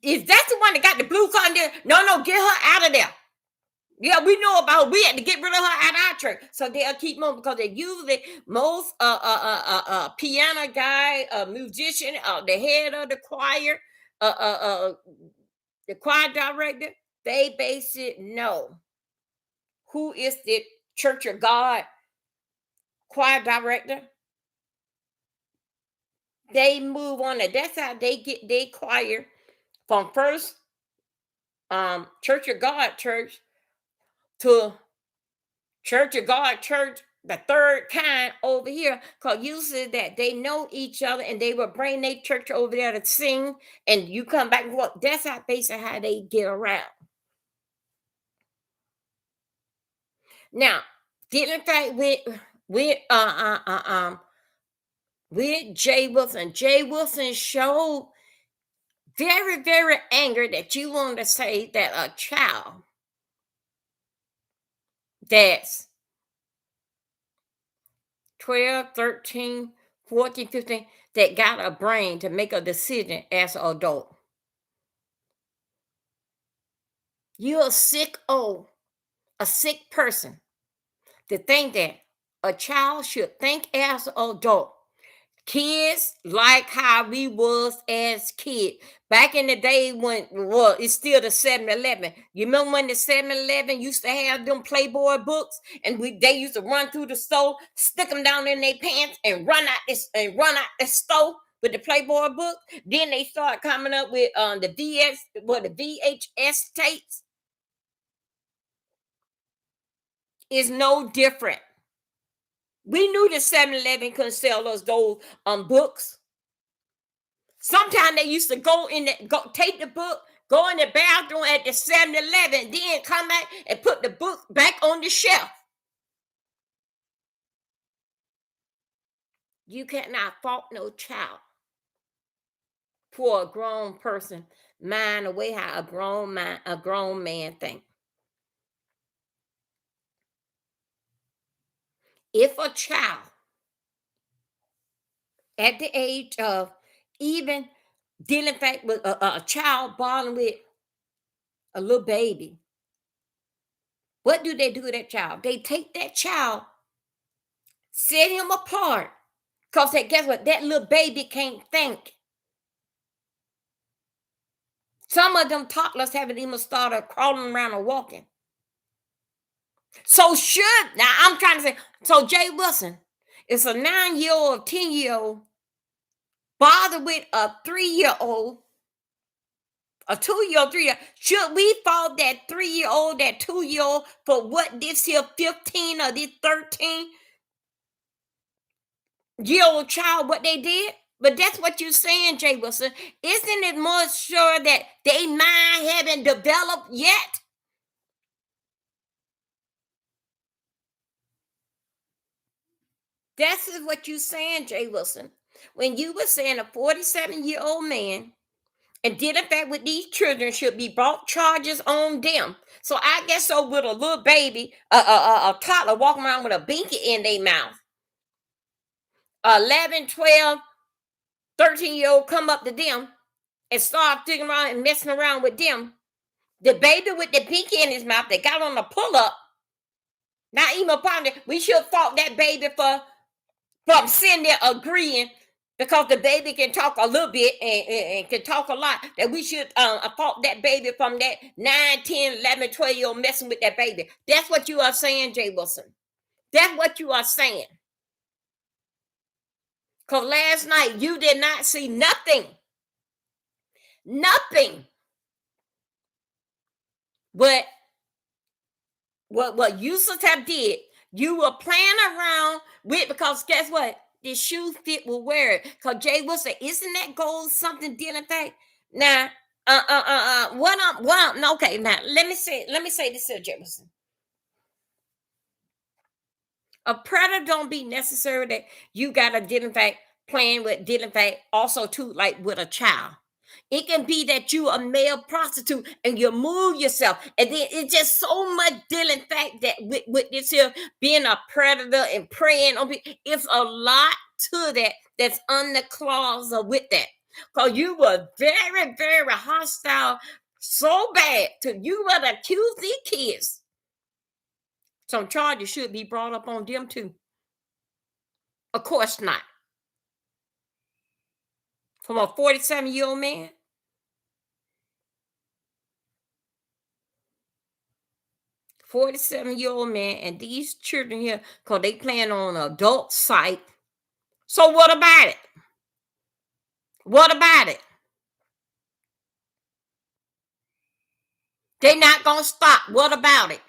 Is that the one that got the blue car in there? No, get her out of there. Yeah, we know about her. We had to get rid of her out of our church. So they'll keep moving because they usually most piano guy, musician, the head of the choir, the choir director, they base it no. Who is the Church of God choir director? They move on it. That's how they get their choir from first Church of God church to Church of God church, the third kind over here, because usually that they know each other and they will bring their church over there to sing, and you come back and forth. That's how basically how they get around. Now, dealing fact with Jay Wilson. Jay Wilson showed very, very angry that you want to say that a child that's 12, 13, 14, 15 that got a brain to make a decision as an adult. You're a sick person to think that a child should think as an adult. Kids like how we was as kids. Back in the day when, well, it's still the 7-Eleven. You remember when the 7-Eleven used to have them Playboy books and they used to run through the store, stick them down in their pants and run out the store with the Playboy book. Then they started coming up with the VHS tapes. Is no different. We knew the 7-Eleven couldn't sell us those books. Sometimes they used to go take the book, go in the bathroom at the 7-Eleven, then come back and put the book back on the shelf. You cannot fault no child for a grown person mind the way how a grown man think. If a child at the age of even dealing fact with a child born with a little baby, what do they do with that child? They take that child, set him apart, because guess what? That little baby can't think. Some of them toddlers haven't even started crawling around or walking. So now I'm trying to say, so Jay Wilson is a 9-year-old, 10-year-old bothered with a 3-year-old, a 2-year-old, 3-year. Should we fault that 3-year-old, that 2-year-old for what this here 15 or this 13-year-old child, what they did? But that's what you're saying, Jay Wilson. Isn't it more sure that they mind haven't developed yet? That's what you're saying, Jay Wilson. When you were saying a 47-year-old man and did in fact with these children should be brought charges on them. So I guess so with a little baby, a toddler walking around with a binky in their mouth. 11, 12, 13-year-old come up to them and start digging around and messing around with them. The baby with the binky in his mouth, they got on a pull-up. Not even upon it. We should fault that baby from sitting there agreeing because the baby can talk a little bit and can talk a lot, that we should fault that baby from that 9, 10, 11, 12-year-old messing with that baby. That's what you are saying, Jay Wilson. That's what you are saying. Because last night you did not see nothing. Nothing. But what Yusuf have did, you were playing around with, because guess what? The shoe fit will wear it. Because Jay Wilson, isn't that gold something dealing thing? Now, okay, now let me say this to Jay Wilson. A predator don't be necessary that you gotta deal in fact playing with dealing fact also too, like with a child. It can be that you a male prostitute and you move yourself, and then it's just so much dealing fact that with this here being a predator and preying on people. It's a lot to that that's on the clause of with that. Because you were very, very hostile, so bad to you would accuse these kids. Some charges should be brought up on them too. Of course not. From a 47-year-old man. 47-year-old man, and these children here, because they playing on an adult site. So what about it? What about it? They not gonna stop. What about it?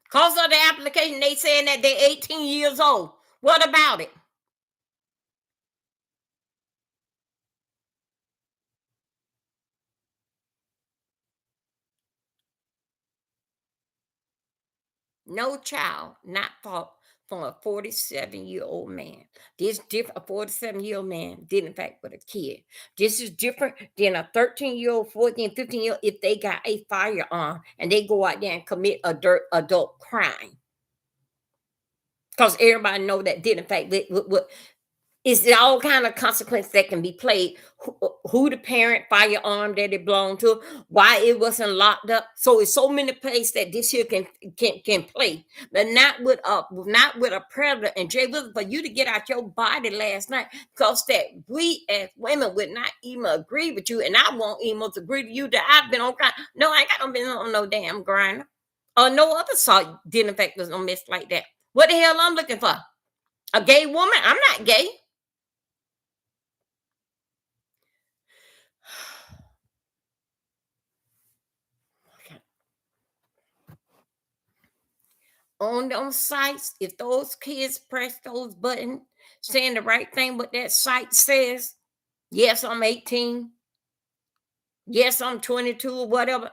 Because of the application, they saying that they're 18 years old. What about it? No child not fought from a 47-year-old man. This different. A 47-year-old man did in fact with a kid. This is different than a 13-year-old, 14, 15-year-old if they got a firearm and they go out there and commit a adult crime. Because everybody know that did in fact is all kind of consequences that can be played. Who the parent firearm that it belonged to, why it wasn't locked up. So it's so many places that this here can play, but not with a predator. And Jay Wilson, for you to get out your body last night, because that we as women would not even agree with you, and I won't even agree with you that I've been on grind. No, I ain't got no been on no damn grinder. Or no other salt didn't affect us no mess like that. What the hell I'm looking for? A gay woman? I'm not gay. On them sites, if those kids press those buttons, saying the right thing, what that site says, yes, I'm 18, yes, I'm 22, or whatever,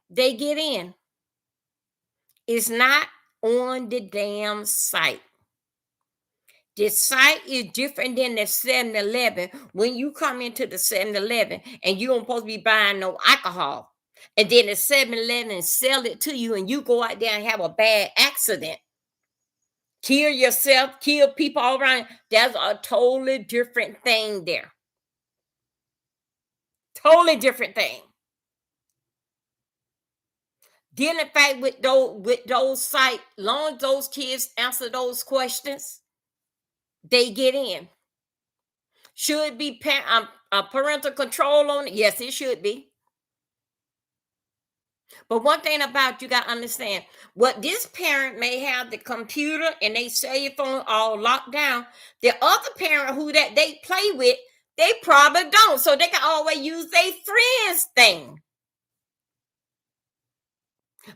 they get in. It's not on the damn site. The site is different than the 7-Eleven. When you come into the 7-Eleven and you don't supposed to be buying no alcohol, and then the 7-Eleven sell it to you, and you go out there and have a bad accident, kill yourself, kill people all around. That's a totally different thing there. Totally different thing. Dealing fact with those sites, long as those kids answer those questions, they get in. Should be parental control on it? Yes, it should be. But one thing about you got to understand, what this parent may have the computer and they cell phone all locked down, the other parent who that they play with, they probably don't. So they can always use their friends thing.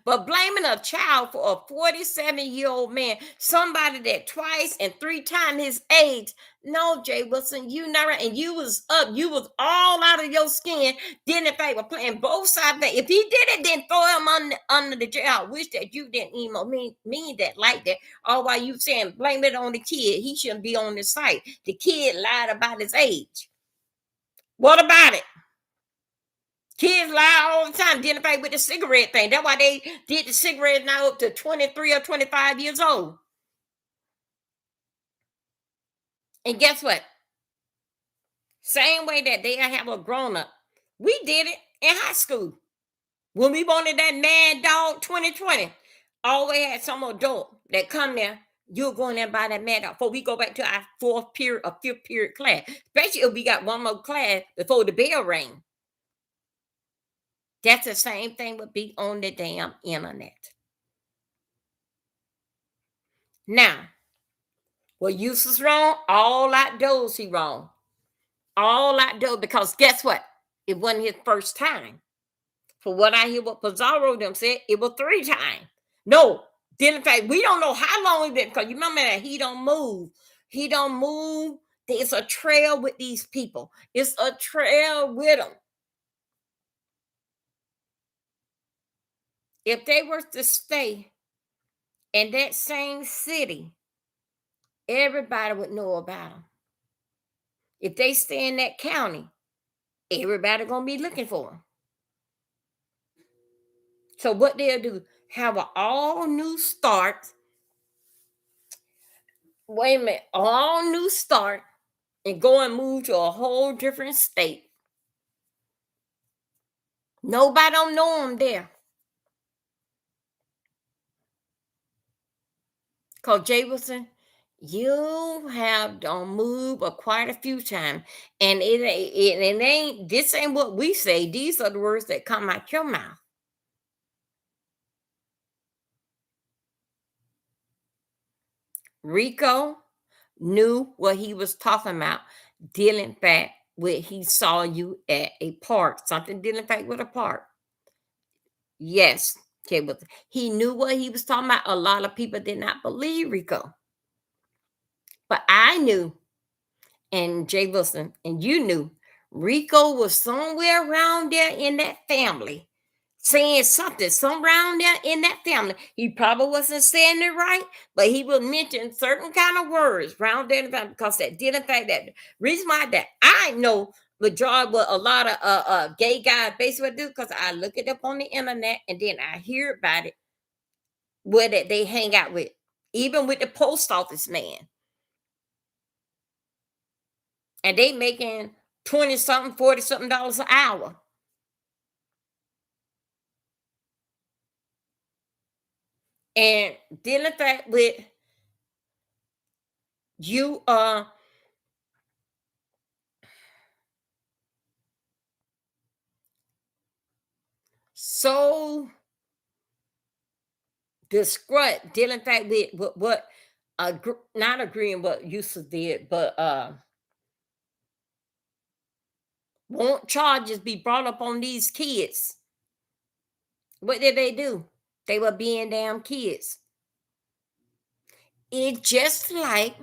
But blaming a child for a 47-year-old man, somebody that twice and three times his age, no, Jay Wilson, you never, and you was up, you was all out of your skin. Then if they were playing both sides, if he did it, then throw him under the jail. I wish that you didn't email mean that like that. All while you saying blame it on the kid, he shouldn't be on the site. The kid lied about his age. What about it? Kids lie all the time, identify with the cigarette thing. That's why they did the cigarette now up to 23 or 25 years old. And guess what? Same way that they have a grown up. We did it in high school. When we wanted that Mad Dog 2020, always had some adult that come there. You're going there and buy that Mad Dog before we go back to our fourth period or fifth period class. Especially if we got one more class before the bell ring. That's the same thing would be on the damn internet. Now, well, Eustace wrong. All outdoors he wrong. All outdoors because guess what? It wasn't his first time. For what I hear, what Pizarro them said, it was 3 times. No, then in fact, we don't know how long it been because you remember that he don't move. He don't move. There's a trail with these people. It's a trail with them. If they were to stay in that same city everybody would know about them. If they stay in that county, everybody gonna be looking for them. So what they'll do, have an all new start. Wait a minute, all new start, and go and move to a whole different state. Nobody don't know them there. Cause Jameson, you have done moved quite a few times, and it ain't this ain't what we say. These are the words that come out your mouth. Rico knew what he was talking about, dealing back with he saw you at a park, something dealing back with a park. Yes, okay, but he knew what he was talking about. A lot of people did not believe Rico, but I knew, and Jay Wilson, and you knew Rico was somewhere around there in that family saying something, some around there in that family. He probably wasn't saying it right, but he would mention certain kind of words around there in the family because that did in fact that reason why that I know majority what a lot of gay guys basically do because I look it up on the internet and then I hear about it where that they hang out with, even with the post office man. And they making 20 something, 40 something dollars an hour. And dealing fact with you so disgruntled, dealing fact with what not agreeing what Yusuf did, but won't charges be brought up on these kids. What did they do? They were being damn kids. It's just like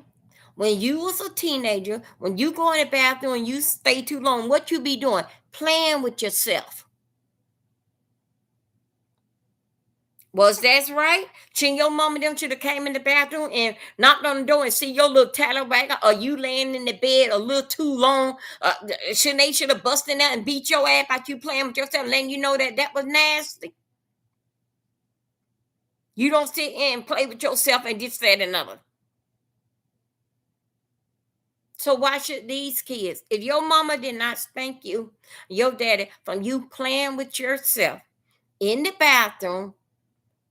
when you was a teenager, when you go in the bathroom and you stay too long, what you be doing? Playing with yourself. Was that right? Shouldn't your mama them should have came in the bathroom and knocked on the door and see your little talywhacker or you laying in the bed a little too long? Shouldn't they should have busted in there and beat your ass like you playing with yourself, letting you know that that was nasty? You don't sit in and play with yourself and just said another. So why should these kids, if your mama did not spank you, your daddy, from you playing with yourself in the bathroom,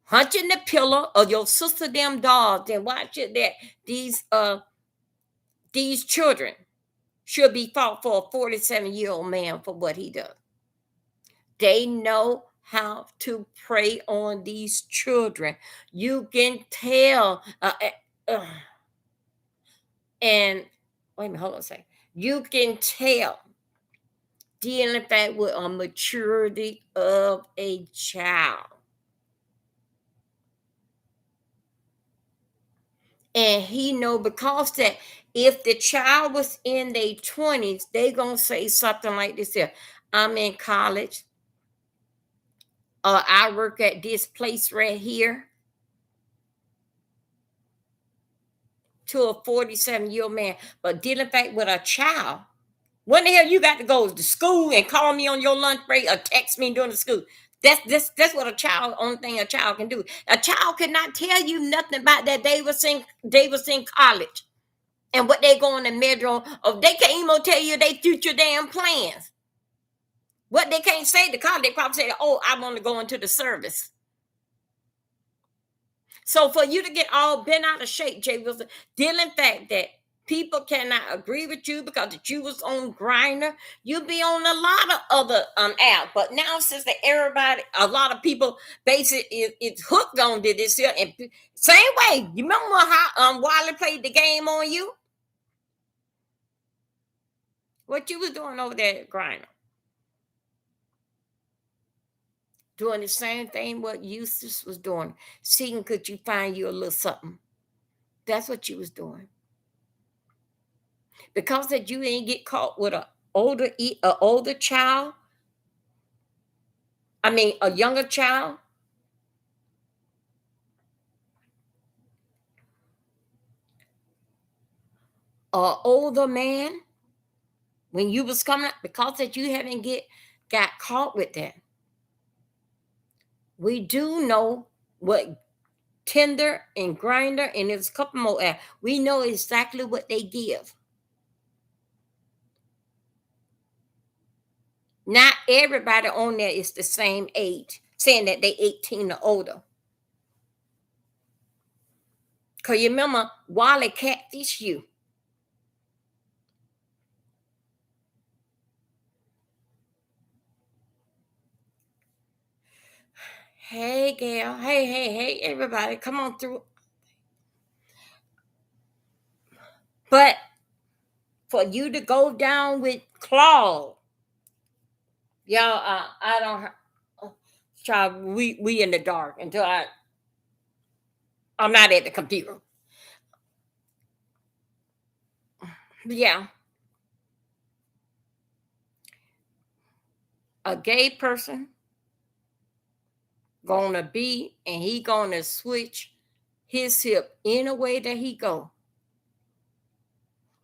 hunching the pillow of your sister them dogs, then why should that these children should be fought for a 47-year-old man for what he does? They know how to prey on these children. You can tell. And wait a minute, hold on a second. You can tell dealing fact with a maturity of a child. And he know because that if the child was in their 20s, they gonna say something like this here. I'm in college, or I work at this place right here, to a 47-year-old man. But dealing fact with a child, when the hell you got to go to school and call me on your lunch break or text me during the school? That's what a child, only thing a child can do. A child cannot tell you nothing about that they was in college and what they going to measure on, or they can't even tell you their future damn plans. What they can't say to college, they probably say, "Oh, I want to go into the service." So for you to get all bent out of shape, Jay Wilson, dealing fact that people cannot agree with you because that you was on Grinder, you be on a lot of other apps. But now since that everybody, a lot of people basically is hooked on this here, and same way. You remember how Wiley played the game on you? What you was doing over there at Grinder? Doing the same thing what Eustace was doing. Seeing could you find you a little something. That's what you was doing. Because that you didn't get caught with a older child, I mean a younger child, or older man, when you was coming up, because that you haven't got caught with that. We do know what Tinder and Grinder, and there's a couple more apps. We know exactly what they give. Not everybody on there is the same age, saying that they 18 or older. Because you remember, Wally catfish you. Hey, Gail. Hey, everybody. Come on through. But for you to go down with Claude, y'all, I don't. Child, we in the dark until I'm not at the computer. Yeah, a gay person gonna be, and he gonna switch his hip in a way that he go.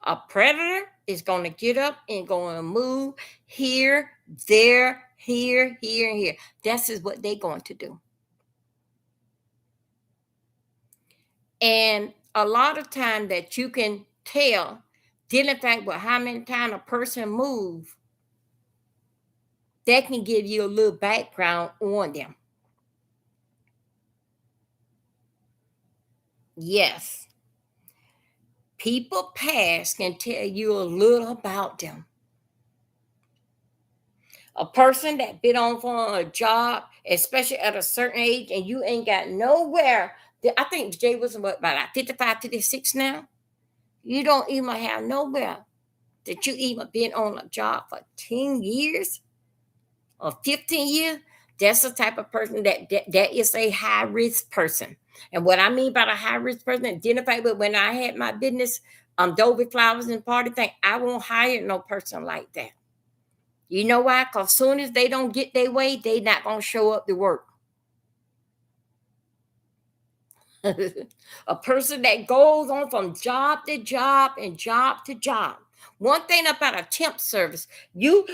A predator is gonna get up and gonna move here, there, here, and here. That's is what they going to do. And a lot of time that you can tell, dealing fact with how many times a person move, that can give you a little background on them. Yes. People past can tell you a little about them. A person that been on for a job, especially at a certain age, and you ain't got nowhere. I think Jay was about 55, 56 now. You don't even have nowhere that you even been on a job for 10 years or 15 years. That's the type of person that is a high risk person. And what I mean by a high risk person, identify with when I had my business, Dovey Flowers and Party thing, I won't hire no person like that. You know why? Because soon as they don't get their way, they not gonna show up to work. A person that goes on from job to job and job to job. One thing about a temp service, you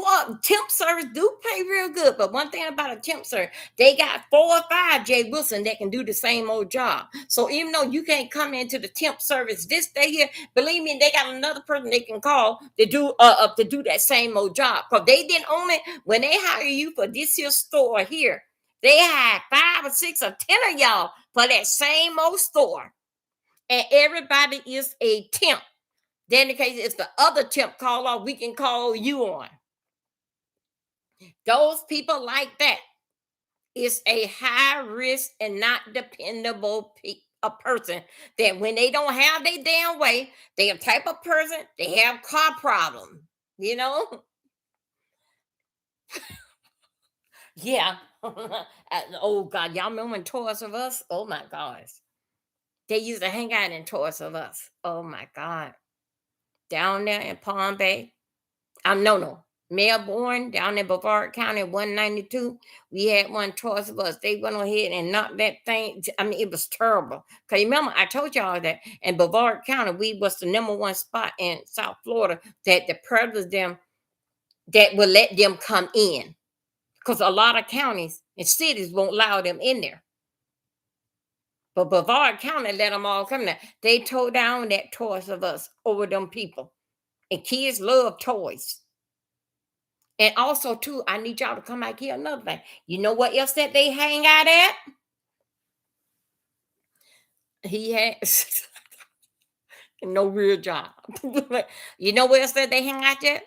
are temp service do pay real good, but one thing about a temp service, they got 4 or 5 Jay Wilson that can do the same old job. So even though you can't come into the temp service this day here, believe me, they got another person they can call to do that same old job. Because they didn't only when they hire you for this here store here, they had 5 or 6 or 10 of y'all for that same old store. And everybody is a temp. Then in case it's the other temp call off, we can call you on. Those people like that is a high risk and not dependable a person that when they don't have their damn way, they a type of person, they have car problem, you know? Yeah. Oh God, y'all remember when Toys of Us? Oh my gosh. They used to hang out in Toys of Us. Oh my God. Down there in Palm Bay. No. Melbourne, down in Brevard County, 192. We had one Toys of Us. They went ahead and knocked that thing. I mean, it was terrible. Because remember, I told y'all that in Brevard County, we was the number one spot in South Florida that the predators them that would let them come in. Because a lot of counties and cities won't allow them in there. But Brevard County let them all come there. They tore down that Toys of Us over them people. And kids love toys. And also, too, I need y'all to come back here. Another thing. You know what else that they hang out at? He has no real job. You know what else that they hang out at?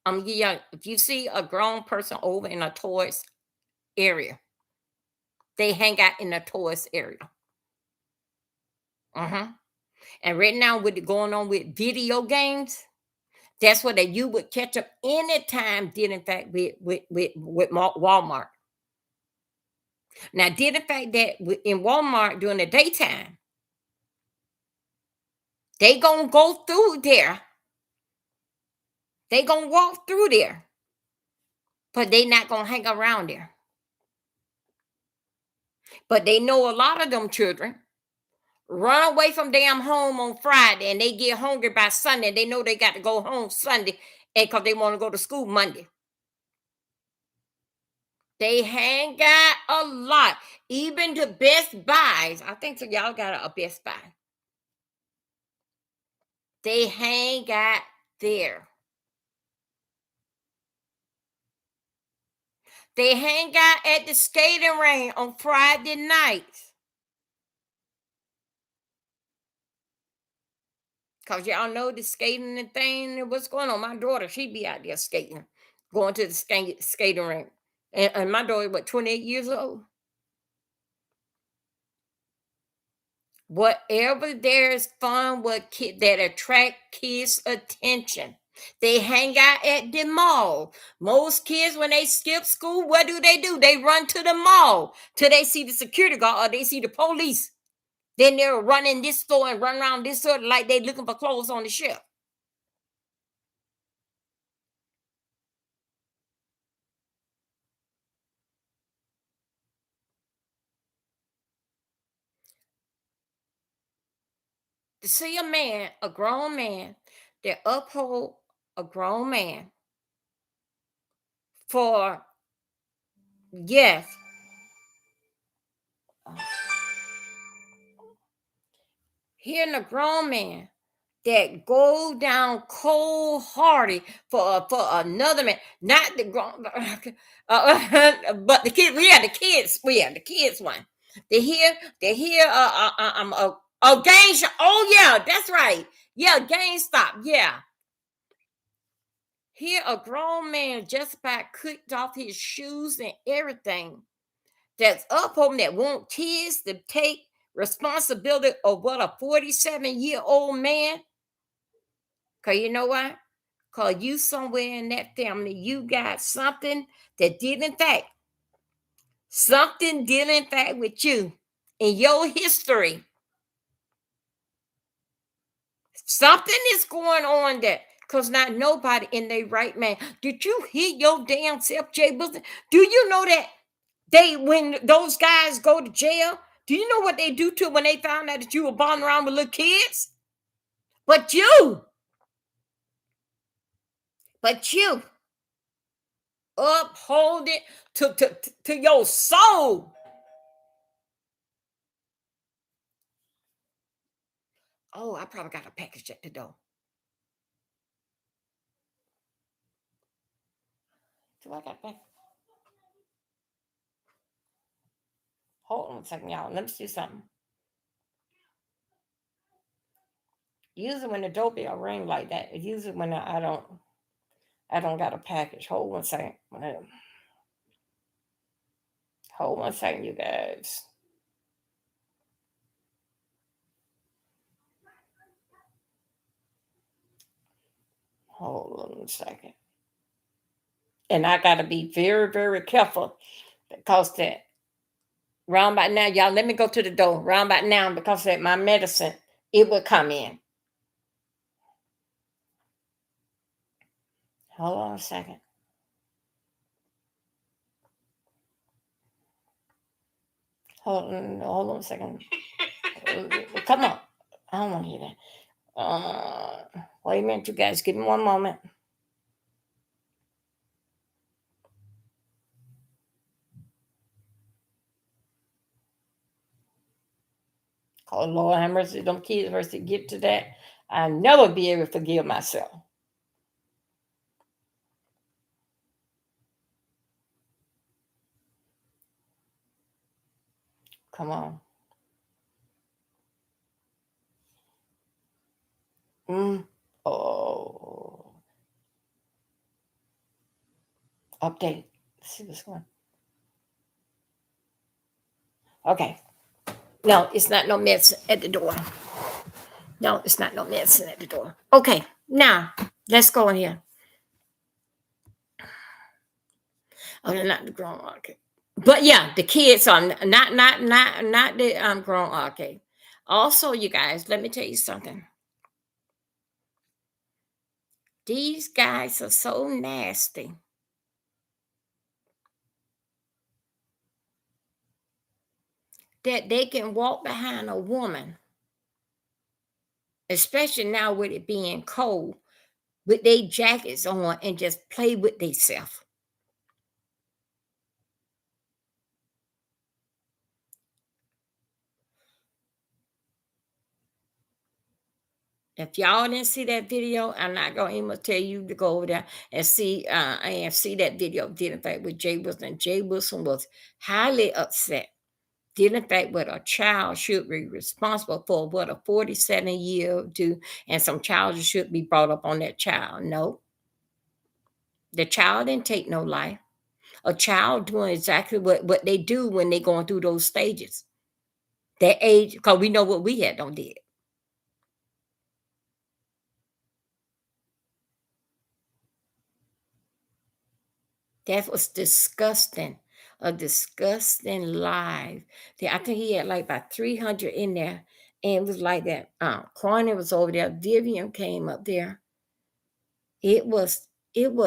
I'm gonna give y'all, if you see a grown person over in a toys area, they hang out in the toys area. Uh-huh. And right now, with it going on with video games, that's what you would catch up anytime. Did in fact with Walmart. Now, did in fact that in Walmart during the daytime, they gonna go through there. They gonna walk through there, but they not gonna hang around there. But they know a lot of them children run away from damn home on Friday, and they get hungry by Sunday. They know they got to go home Sunday, and because they want to go to school Monday. They hang out a lot. Even the Best Buys. I think so y'all got a Best Buy. They hang out there. They hang out at the skating ring on Friday nights. Cause y'all know the skating and thing and what's going on. My daughter, she be out there skating, going to the skating rink. And my daughter, what, 28 years old? Whatever there's fun with kids that attract kids' attention. They hang out at the mall. Most kids, when they skip school, what do? They run to the mall till they see the security guard or they see the police. Then they'll run in this store and run around this store like they looking for clothes on the shelf. To see a man, a grown man, that uphold a grown man for, yes, hearing a grown man that go down cold hearted for another man, not the grown, but the kid. Yeah, the kids. Yeah, the kids one. They hear. Gang. Oh yeah, that's right. Yeah, GameStop. Yeah, here a grown man just about kicked off his shoes and everything. That's up on that want kids to take responsibility of what a 47-year-old man. Cause you know what? Cause you somewhere in that family, you got something that did in fact, something did in fact with you in your history. Something is going on there. Cause not nobody in their right man. Did you hear your damn self, Jay Wilson? Do you know that when those guys go to jail, do you know what they do to when they found out that you were bombing around with little kids? But you, but you uphold it to your soul. Oh, I probably got a package at the door. Do I got that? Hold on a second, y'all. Let me see something. Usually when the doorbell ring like that, usually when I don't got a package. Hold one second. Hold one second, you guys. Hold on a second. And I gotta be very, very careful because that round about now, y'all, let me go to the door. Round about now, because that my medicine, it will come in. Hold on a second. Hold on a second. Come on. I don't want to hear that. Wait a minute, you guys. Give me one moment. Oh, Lord have mercy. Them kids versus to get to that. I'll never be able to forgive myself. Come on. Oh. Update. Let's see what's going on. Okay. No, it's not no medicine at the door. No, it's not no medicine at the door. Okay. Now, let's go in here. Oh, they're not the grown arcade. But yeah, the kids are not the grown arcade. Also, you guys, let me tell you something. These guys are so nasty that they can walk behind a woman especially now with it being cold, with their jackets on and just play with themselves. If y'all didn't see that video, I'm not gonna even tell you to go over there and see that video dealing fact with Jay Wilson. Jay Wilson was highly upset. Dealing fact with a child should be responsible for what a 47-year do, and some charges should be brought up on that child. No, the child didn't take no life. A child doing exactly what they do when they going through those stages. That age, because we know what we had done did. That was disgusting. A disgusting live. I think he had like about 300 in there. And it was like that. Corny was over there. Vivian came up there. It was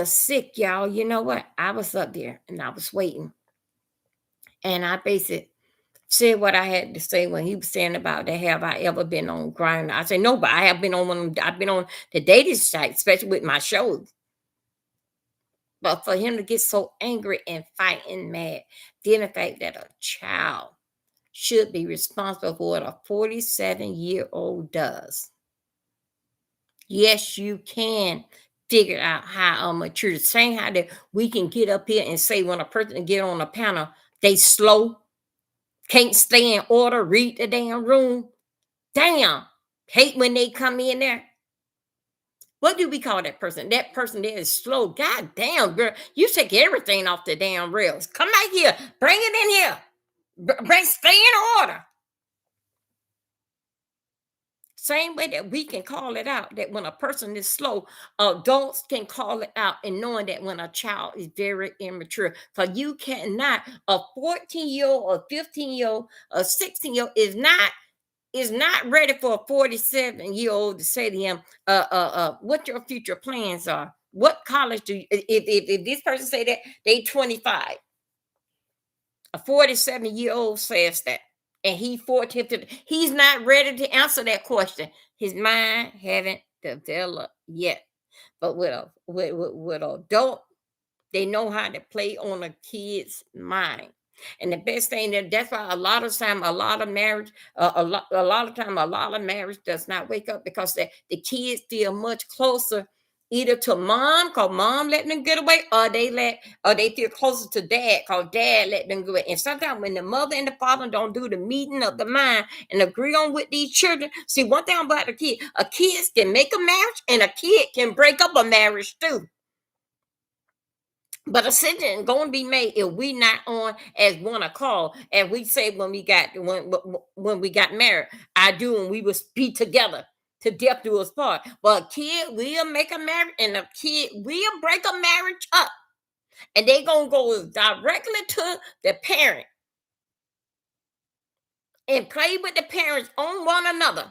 sick, y'all. You know what? I was up there and I was waiting. And I basically said what I had to say when he was saying about that. Have I ever been on grind? I said, no, but I have been on one of them. I've been on the dating site, especially with my shows. But for him to get so angry and fight and mad, then the fact that a child should be responsible for what a 47-year-old does. Yes, you can figure out how mature. The same how that we can get up here and say when a person get on a panel, they slow, can't stay in order, read the damn room. Damn, hate when they come in there. What do we call that person? That person that is slow. God damn, girl, you take everything off the damn rails. Come back here, bring it in here. Bring, stay in order. Same way that we can call it out that when a person is slow, adults can call it out and knowing that when a child is very immature. Because you cannot, a 14-year-old, a 15-year-old, a 16-year-old is not ready for a 47-year-old to say to him, what your future plans are. What college do you, if this person say that they 25, a 47-year-old says that, and he 14, 15, he's not ready to answer that question. His mind haven't developed yet. But with adult, they know how to play on a kid's mind. And the best thing that's why a lot of time, a lot of marriage, a lot of time, a lot of marriage does not wake up because the kids feel much closer either to mom, cause mom let them get away, or they feel closer to dad, cause dad let them go away. And sometimes when the mother and the father don't do the meeting of the mind and agree on with these children, see one thing about a kid can make a marriage and a kid can break up a marriage too. But a decision going to be made if we not on as one a call, and we say when we got married, I do, and we will be together to death do us part. But a kid will make a marriage, and a kid will break a marriage up, and they gonna go directly to the parent and play with the parents on one another,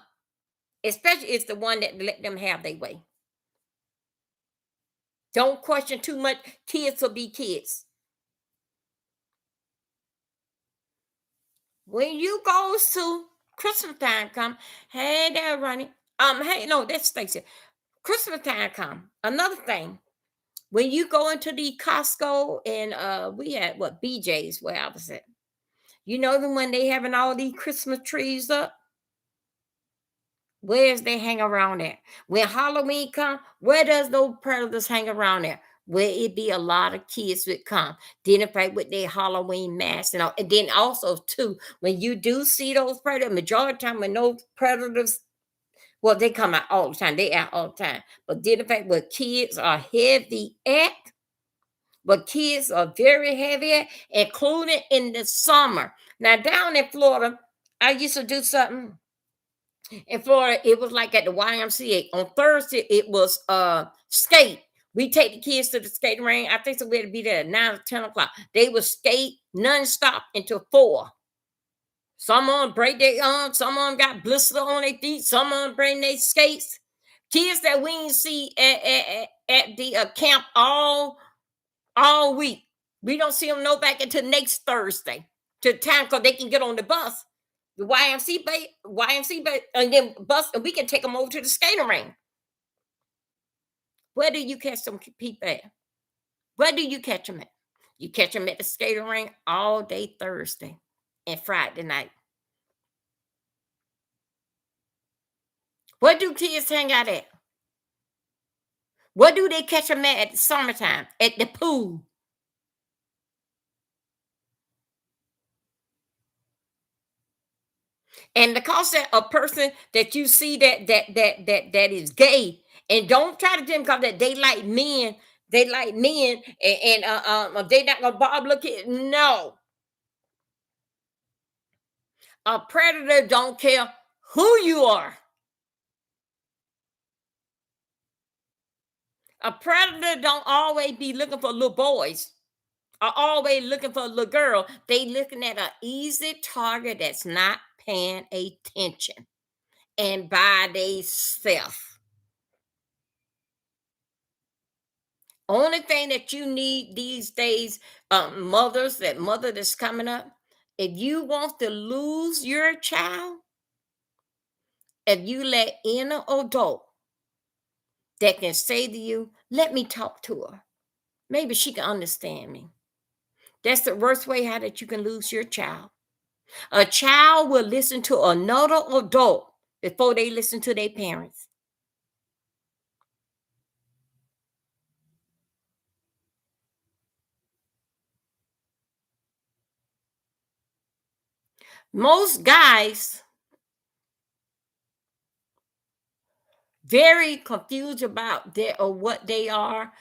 especially it's the one that let them have their way. Don't question too much. Kids will be kids. When you goes to Christmas time come, hey there, Ronnie. Hey, no, that's Stacy. Christmas time come. Another thing, when you go into the Costco and we had what BJ's where I was at. You know them when they having all these Christmas trees up. Where's they hang around at? When Halloween come, where does those predators hang around at? Where it be a lot of kids would come, identify with their Halloween masks and all. And then also too, when you do see those predators, majority of the time when those predators, well, they come out all the time. They out all the time. But then the fact where kids are heavy at, but kids are very heavy at, including in the summer. Now down in Florida, I used to do something in Florida. It was like at the YMCA. On Thursday, it was skate. We take the kids to the skating ring. I think so we had to be there at 9 or 10 o'clock. They would skate nonstop until 4. Some on break their arms, some on got blisters on their feet, some on bring their skates. Kids that we didn't see at the camp all week. We don't see them no back until next Thursday to time because they can get on the bus. The YMCA, and then bus, and we can take them over to the skating ring. Where do you catch some people at? Where do you catch them at? You catch them at the skating ring all day Thursday and Friday night. Where do kids hang out at? Where do they catch them at the summertime? At the pool. And because that a person that you see that is gay, and don't try to tell them because that they like men, and they not gonna bother look at. No, a predator don't care who you are. A predator don't always be looking for little boys. Are always looking for a little girl. They looking at an easy target that's not paying attention and by themselves. Only thing that you need these days, mother that's coming up, if you want to lose your child, if you let any adult that can say to you, let me talk to her, maybe she can understand me. That's the worst way how that you can lose your child. A child will listen to another adult before they listen to their parents. Most guys very confused about their or what they are,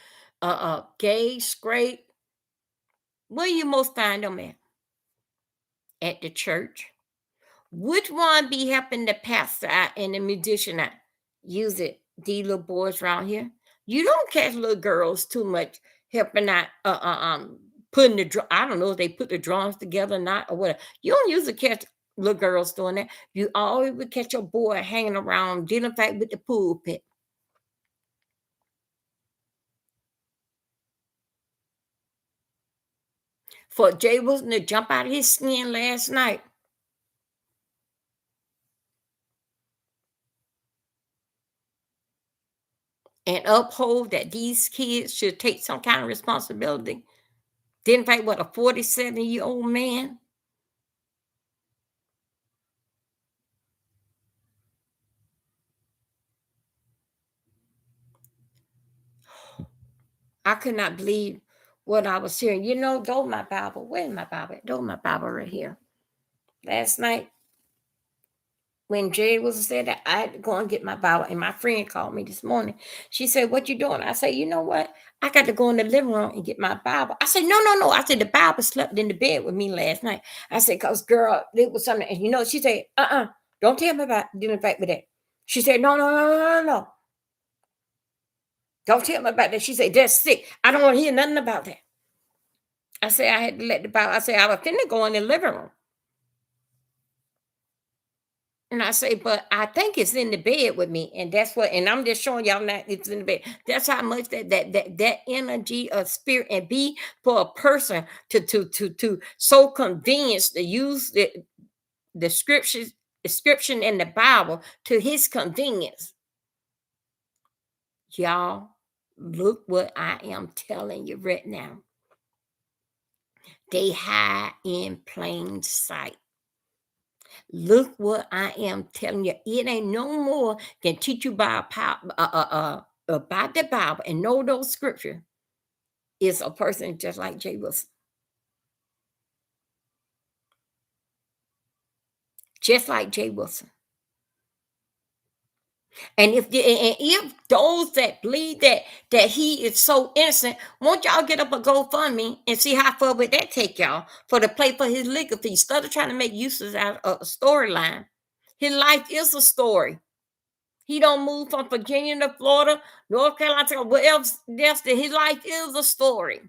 gay, straight. Where you most find them at? At the church. Which one be helping the pastor out and the musician out? Use it, these little boys around here. You don't catch little girls too much helping out, putting the I don't know if they put the drums together or not or whatever. You don't usually catch little girls doing that. You always would catch a boy hanging around dealing fact with the pulpit. For Jay Wilson to jump out of his skin last night and uphold that these kids should take some kind of responsibility. Didn't fight what, a 47-year-old man? I could not believe what I was hearing. You know, though my Bible, where's my Bible? Though my Bible right here. Last night, when Jay was said that, I had to go and get my Bible, and my friend called me this morning. She said, "What you doing?" I said, "You know what? I got to go in the living room and get my Bible." I said, "No, no, no." I said, "The Bible slept in the bed with me last night." I said, "Cause girl, it was something." And you know, she said, don't tell me about dealing back with that." She said, "No, no, no, no, no, no. Don't tell me about that." She said, "That's sick. I don't want to hear nothing about that." I said, I had to let the Bible. I said, I was finna go in the living room. And I say, but I think it's in the bed with me. And that's what, and I'm just showing y'all that it's in the bed. That's how much that energy of spirit and be for a person to so convinced to use the scriptures, description in the Bible to his convenience. Y'all, look what I am telling you right now. They hide in plain sight. Look what I am telling you. It ain't no more can teach you about the Bible and know those scripture. It's a person just like Jay Wilson. Just like Jay Wilson. And if those that believe that he is so innocent, won't y'all get up a GoFundMe and see how far would that take y'all for to pay for his legal fees? Instead of trying to make uses out of a storyline. His life is a story. He don't move from Virginia to Florida, North Carolina, to what else? His life is a story.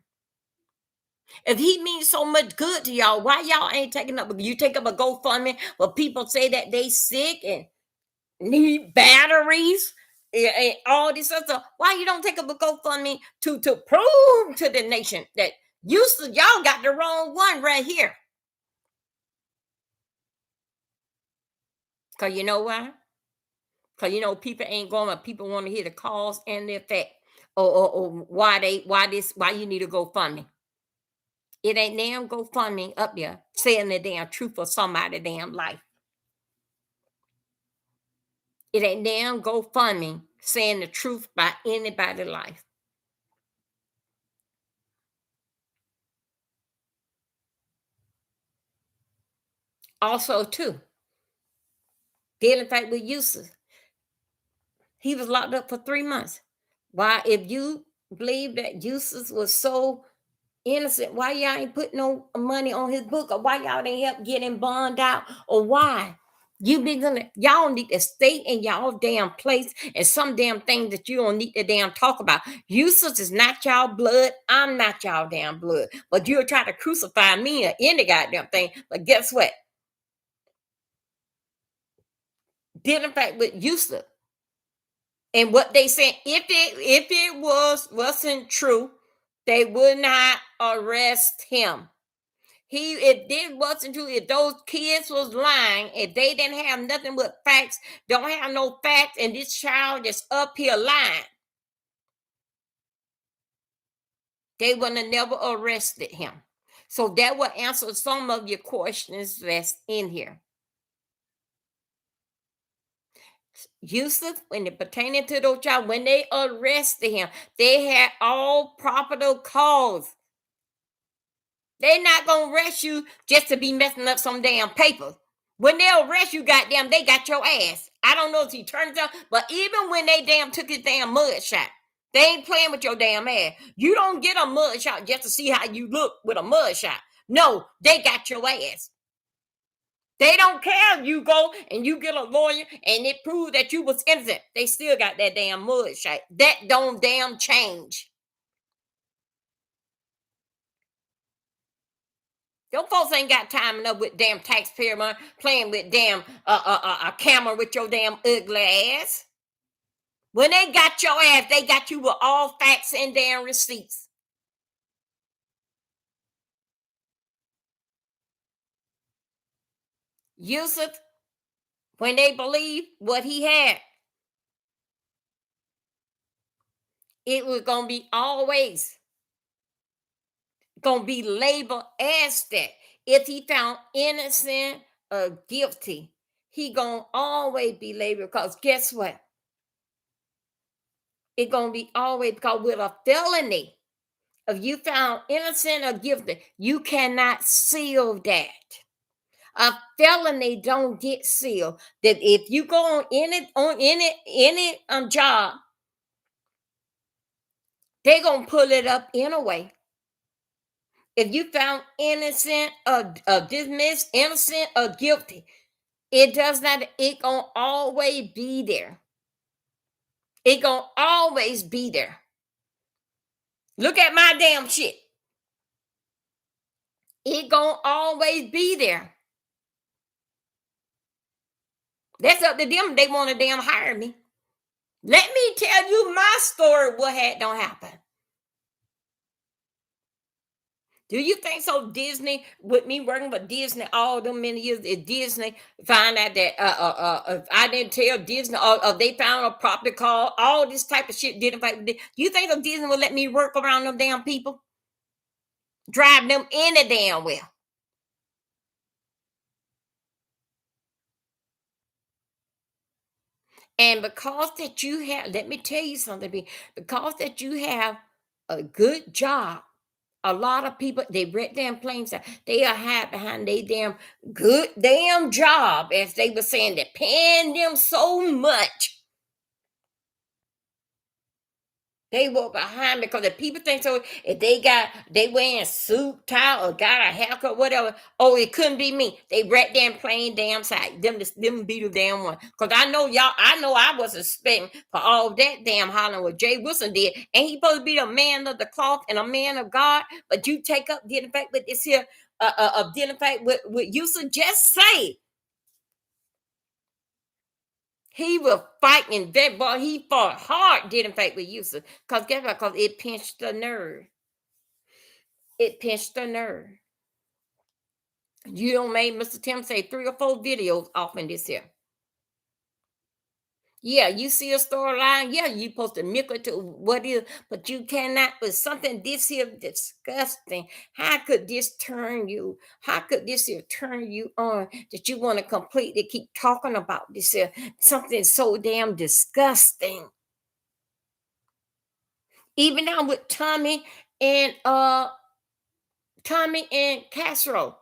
If he means so much good to y'all, why y'all ain't taking up? You take up a GoFundMe where people say that they sick and need batteries and all this other stuff. Why you don't take up a GoFundMe to prove to the nation that y'all got the wrong one right here? Cause you know why? Cause you know people ain't going, but people want to hear the cause and the effect. Or why you need to go fund me. It ain't damn GoFundMe up there saying the damn truth for somebody damn life. It ain't damn GoFundMe saying the truth by anybody's life. Also, too, dealing fact with Yusuf. He was locked up for 3 months. Why, if you believe that Yusuf was so innocent, why y'all ain't put no money on his book, or why y'all didn't help get him bond out, or why? You be gonna, y'all need to stay in y'all damn place, and some damn things that you don't need to damn talk about. Yusuf is not y'all blood. I'm not y'all damn blood. But you'll try to crucify me or any goddamn thing. But guess what? Did in fact with Yusuf. And what they said, if it wasn't true, they would not arrest him. If this wasn't true, if those kids was lying, if they didn't have nothing but facts, don't have no facts, and this child is up here lying, they would have never arrested him. So that will answer some of your questions that's in here. Yusuf, when it pertaining to those child, when they arrested him, they had all probable cause. They're not gonna arrest you just to be messing up some damn papers. When they arrest you, goddamn, they got your ass. I don't know if he turns out, but even when they damn took his damn mud shot, they ain't playing with your damn ass. You don't get a mud shot just to see how you look with a mud shot. No, they got your ass. They don't care if you go and you get a lawyer and it proves that you was innocent. They still got that damn mud shot. That don't damn change. Your folks ain't got time enough with damn taxpayer money playing with damn a camera with your damn ugly ass. When they got your ass, they got you with all facts and damn receipts. Yusuf, when they believe what he had, it was gonna be always gonna be labeled as that. If he found innocent or guilty, he gonna always be labeled, because guess what? It gonna be always, because with a felony, if you found innocent or guilty, you cannot seal that. A felony don't get sealed. That if you go on any job, they're gonna pull it up anyway. If you found innocent or dismissed, innocent or guilty, it does not. It gonna always be there. It gonna always be there. Look at my damn shit. It gonna always be there. That's up to them. They want to damn hire me. Let me tell you my story. What had don't happen. Do you think so? Disney, with me working for Disney all them many years, if Disney find out that if I didn't tell Disney, or they found a property call, all this type of shit didn't fight. Do you think so Disney would let me work around them damn people? Drive them any damn well. And because that you have, let me tell you something, because that you have a good job, a lot of people, they read damn planes out. They are hide behind they damn good damn job, as they were saying, they're paying them so much. They were behind, because if people think so, if they wearing suit, tie, or got a haircut, whatever, oh, it couldn't be me. They rat damn plain damn side. Them be the damn one. Cause I know y'all, I know I wasn't expecting for all that damn hollering what Jay Wilson did. And he supposed to be a man of the cloth and a man of God. But you take up dealing fact with this here of dealing fact with you, just say he was fighting that boy. He fought hard, did in fact with Yusuf. Because guess what? Because it pinched the nerve. It pinched the nerve. You don't make Mr. Tim say 3 or 4 videos off in this here. Yeah, you see a storyline. Yeah, you supposed to milk it to what is, but you cannot. But something this here disgusting. How could this turn you? How could this here turn you on that you want to completely keep talking about this here? Something so damn disgusting. Even now with Tommy and Castro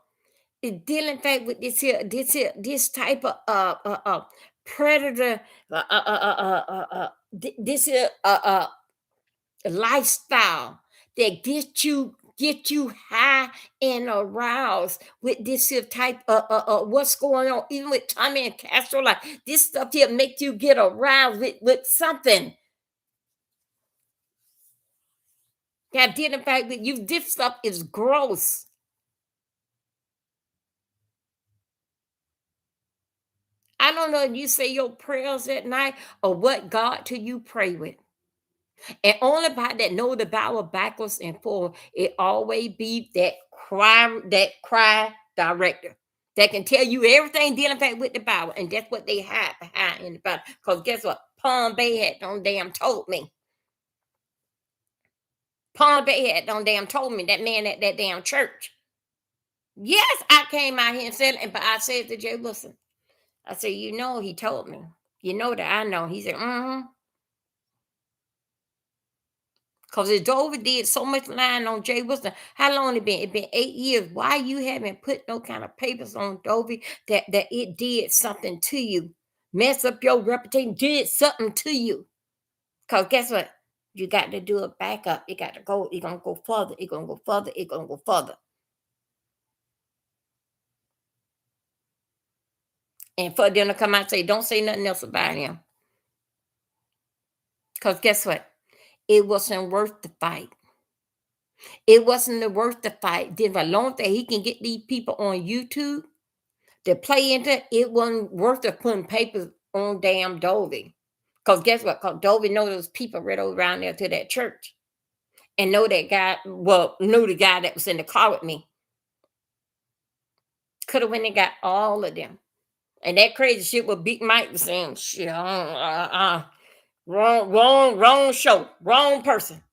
is dealing fact with this type of predator this here lifestyle that get you high and aroused with this here type of what's going on even with Tommy and Castro, like this stuff here make you get aroused with something that did in fact that you this stuff is gross. I don't know if you say your prayers at night or what God to you pray with. And only by that know the Bible backwards and forward, it always be that cry director that can tell you everything dealing back with the Bible. And that's what they hide behind in the Bible. Because guess what? Palm Bay had done damn told me. Palm Bay had done damn told me that man at that damn church. Yes, I came out here and said it, but I said to Jay, listen, I said, he told me. You know that I know. He said, mm-hmm. Because if Dover did so much lying on Jay Wilson, how long it been? It been 8 years. Why you haven't put no kind of papers on Dovey that it did something to you, mess up your reputation, did something to you? Because guess what? You got to do a backup. You got to go. You're gonna go further. You're gonna go further. You're gonna go further. And for them to come out and say, don't say nothing else about him. Because guess what? It wasn't worth the fight. It wasn't worth the fight. Then for long that he can get these people on YouTube to play into it wasn't worth of putting papers on damn Dovey. Because guess what? Because Dovey know those people right over around there to that church. And know that guy, well, knew the guy that was in the car with me. Could have went and got all of them. And that crazy shit with Big Mike was saying, shit, wrong show, wrong person.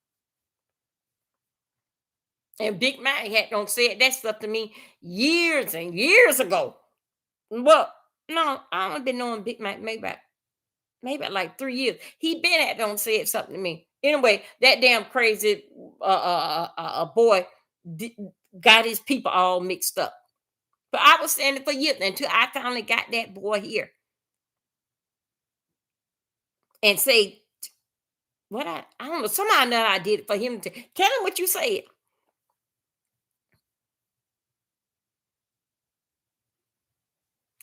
And Big Mike had don't said that stuff to me years and years ago. Well, no, I only been knowing Big Mike maybe like 3 years. He been at don't said something to me. Anyway, that damn crazy boy d- got his people all mixed up. But I was standing for years until I finally got that boy here and say what I don't know. Somehow that I did it for him to tell him what you said.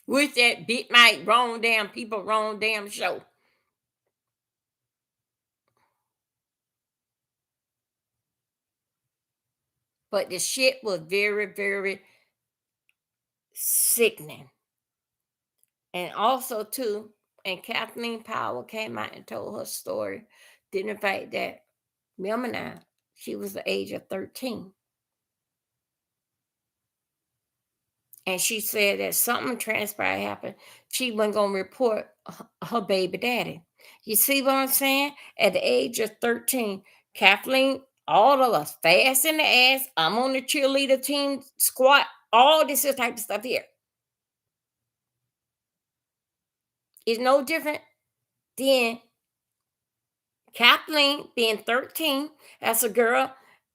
With that Big Mike wrong damn people, wrong damn show. But the shit was very, very sickening. And also too, and Kathleen Powell came out and told her story, didn't the fact that remember now, she was the age of 13. And she said that something transpired happened. She wasn't gonna report her baby daddy. You see what I'm saying? At the age of 13, Kathleen, all of us fast in the ass. I'm on the cheerleader team, squat, all this type of stuff here. It's no different than Kathleen being 13 as a girl,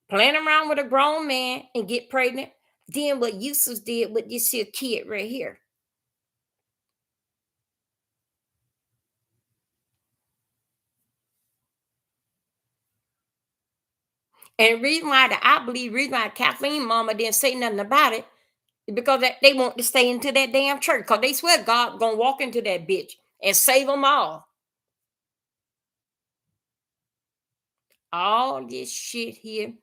playing around with a grown man and get pregnant. Then what Eustace did with this here kid right here. And the reason why that I believe reason why Kathleen mama didn't say nothing about it is because they want to stay into that damn church. Because they swear God gonna walk into that bitch and save them all. All this shit here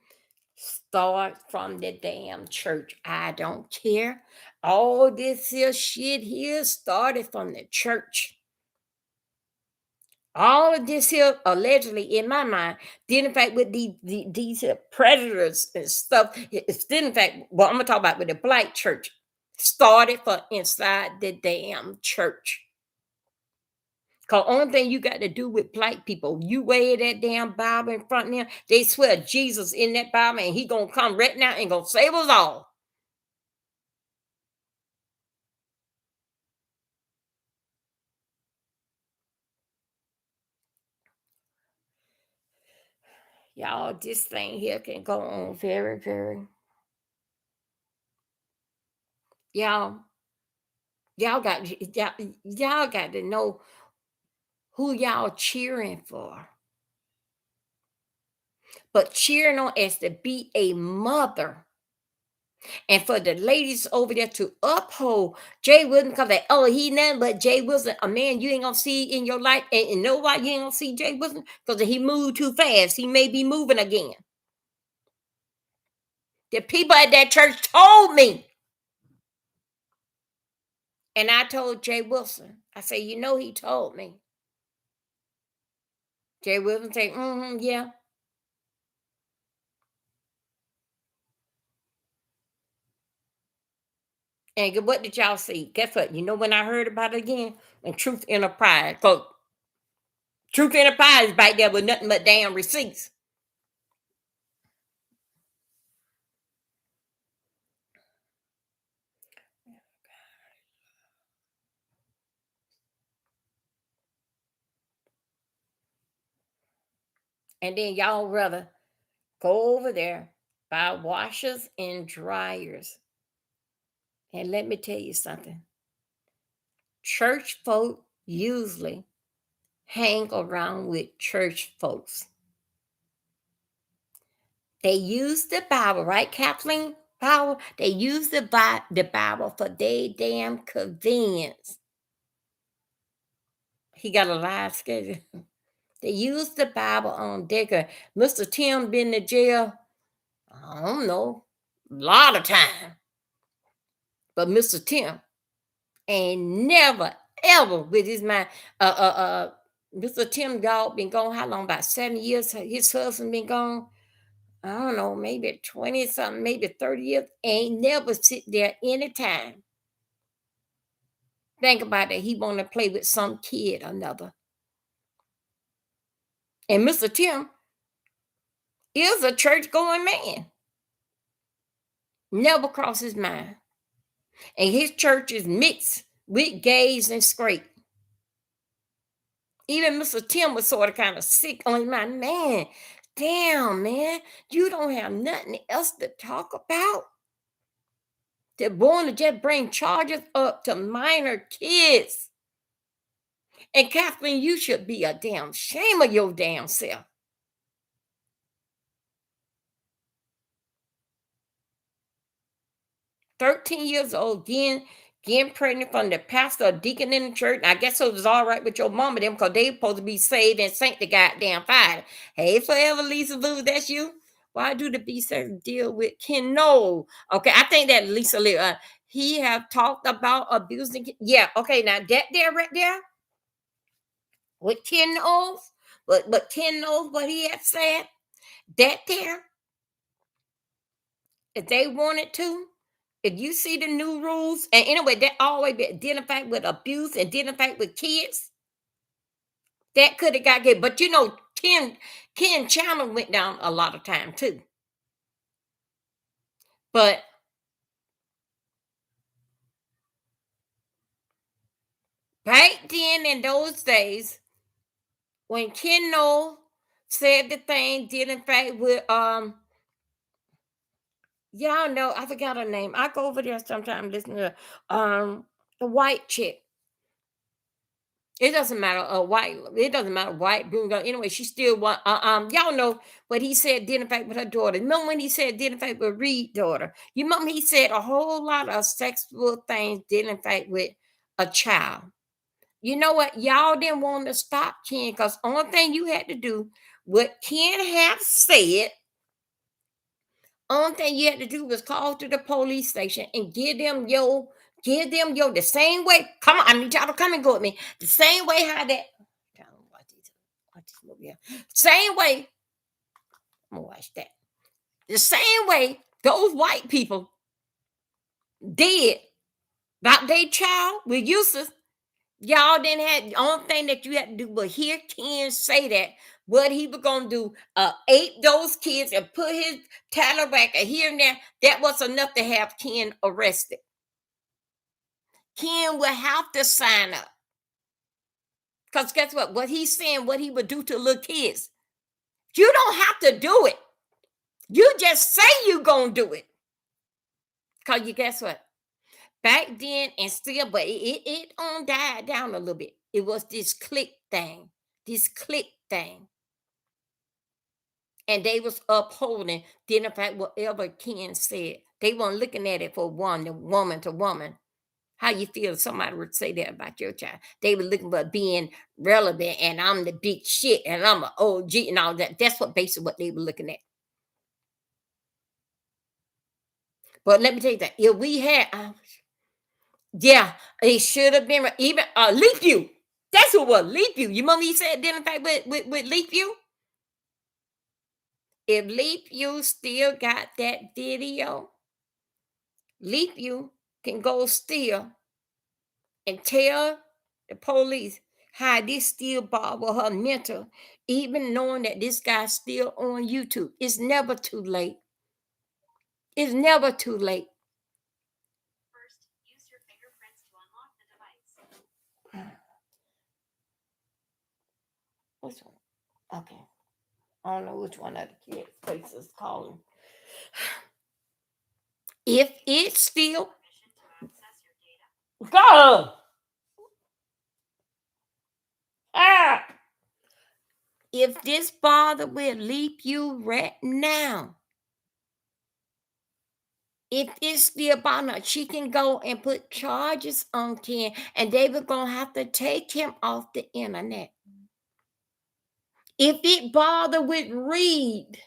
start from the damn church. I don't care. All this here shit here started from the church. All of this here allegedly in my mind did in fact with these here predators and stuff. It's did in fact, well, I'm gonna talk about with the black church. Started from inside the damn church. Cause only thing you got to do with black people, you weigh that damn Bible in front of them, they swear Jesus in that Bible and he gonna come right now and gonna save us all. Y'all, this thing here can go on very, very. Y'all, y'all got to know who y'all cheering for. But cheering on as to be a mother. And for the ladies over there to uphold Jay Wilson, because they, oh, he nothing but Jay Wilson, a man you ain't gonna see in your life. And know why you ain't gonna see Jay Wilson? Because he moved too fast. He may be moving again. The people at that church told me. And I told Jay Wilson, I said, you know, he told me. Jay Wilson said, yeah. And what did y'all see? Guess what? You know when I heard about it again? When Truth Enterprise. Because Truth Enterprise is back there with nothing but damn receipts. And then y'all rather go over there, buy washers and dryers. And let me tell you something. Church folk usually hang around with church folks. They use the Bible, right, Kathleen Powell? They use the Bible for their damn convenience. He got a live schedule. They use the Bible on Digger. Mr. Tim been to jail, I don't know, a lot of time. But Mr. Tim ain't never, ever with his mind. Mr. Tim Dog been gone how long? About 7 years. His husband been gone. I don't know, maybe 20 something, maybe 30 years. Ain't never sit there anytime. Think about it. He want to play with some kid or another. And Mr. Tim is a church going man. Never crossed his mind. And his church is mixed with gays and straight. Even Mr. Tim was sort of kind of sick on his mind. Man, damn, man, you don't have nothing else to talk about? They're born to just bring charges up to minor kids. And Kathleen, you should be a damn shame of your damn self. 13 years old, getting pregnant from the pastor or deacon in the church. I guess it was all right with your mama them because they supposed to be saved and saint the goddamn fire. Hey, forever, Lisa Lou, that's you. Why do the B sex deal with Ken Knoll? Okay, I think that Lisa Lou, he have talked about abusing. Yeah, okay, now that there right there with Ken Knowles, but Ken knows what he had said. That there, if they wanted to, if you see the new rules, and anyway, that always be identified with abuse, identified with kids, that could have got good. But you know, Ken Chandler went down a lot of time too. But back then in those days, when Ken Knoll said the thing, did in fact with y'all know, I forgot her name. I go over there sometimes listen to the white chick. It doesn't matter, white. It doesn't matter, white, blue. Anyway, she still want. Y'all know what he said. Did in fact with her daughter. Remember when he said did in fact with Reed daughter? You remember he said a whole lot of sexual things. Did in fact with a child. You know what? Y'all didn't want to stop Ken because only thing you had to do, what Ken have said. Only thing you had to do was call to the police station and give them your the same way. Come on, I need y'all to come and go with me. The same way how that watch this movie. Same way. I'm gonna watch that. The same way those white people did about their child with uses. Y'all didn't have the only thing that you had to do was hear Ken say that what he was gonna do, ate those kids and put his Tyler back and here and there. That was enough to have Ken arrested. Ken will have to sign up. Because guess what? What he's saying, what he would do to little kids. You don't have to do it. You just say you gonna do it. Because you guess what? Back then and still, but it on died down a little bit. It was this click thing. This click thing. And they was upholding, then in fact, whatever Ken said. They weren't looking at it for one, the woman to woman. How you feel if somebody would say that about your child? They were looking for being relevant and I'm the big shit and I'm an OG and all that. That's what basically what they were looking at. But let me tell you that if we had, yeah, it should have been even Leap You. That's who was Leap You. You remember he said identify with Leap You? If Leap You still got that video, Leap You can go still and tell the police how this still bother her mental, even knowing that this guy's still on YouTube. It's never too late. It's never too late. First, use your fingerprints to unlock the device. Which one? Okay. I don't know which one of the kids' faces calling. If it's still go. Ah. If this father will leap you right now, if it's still bother, she can go and put charges on Ken, and they were gonna have to take him off the internet. If it bother with Reed,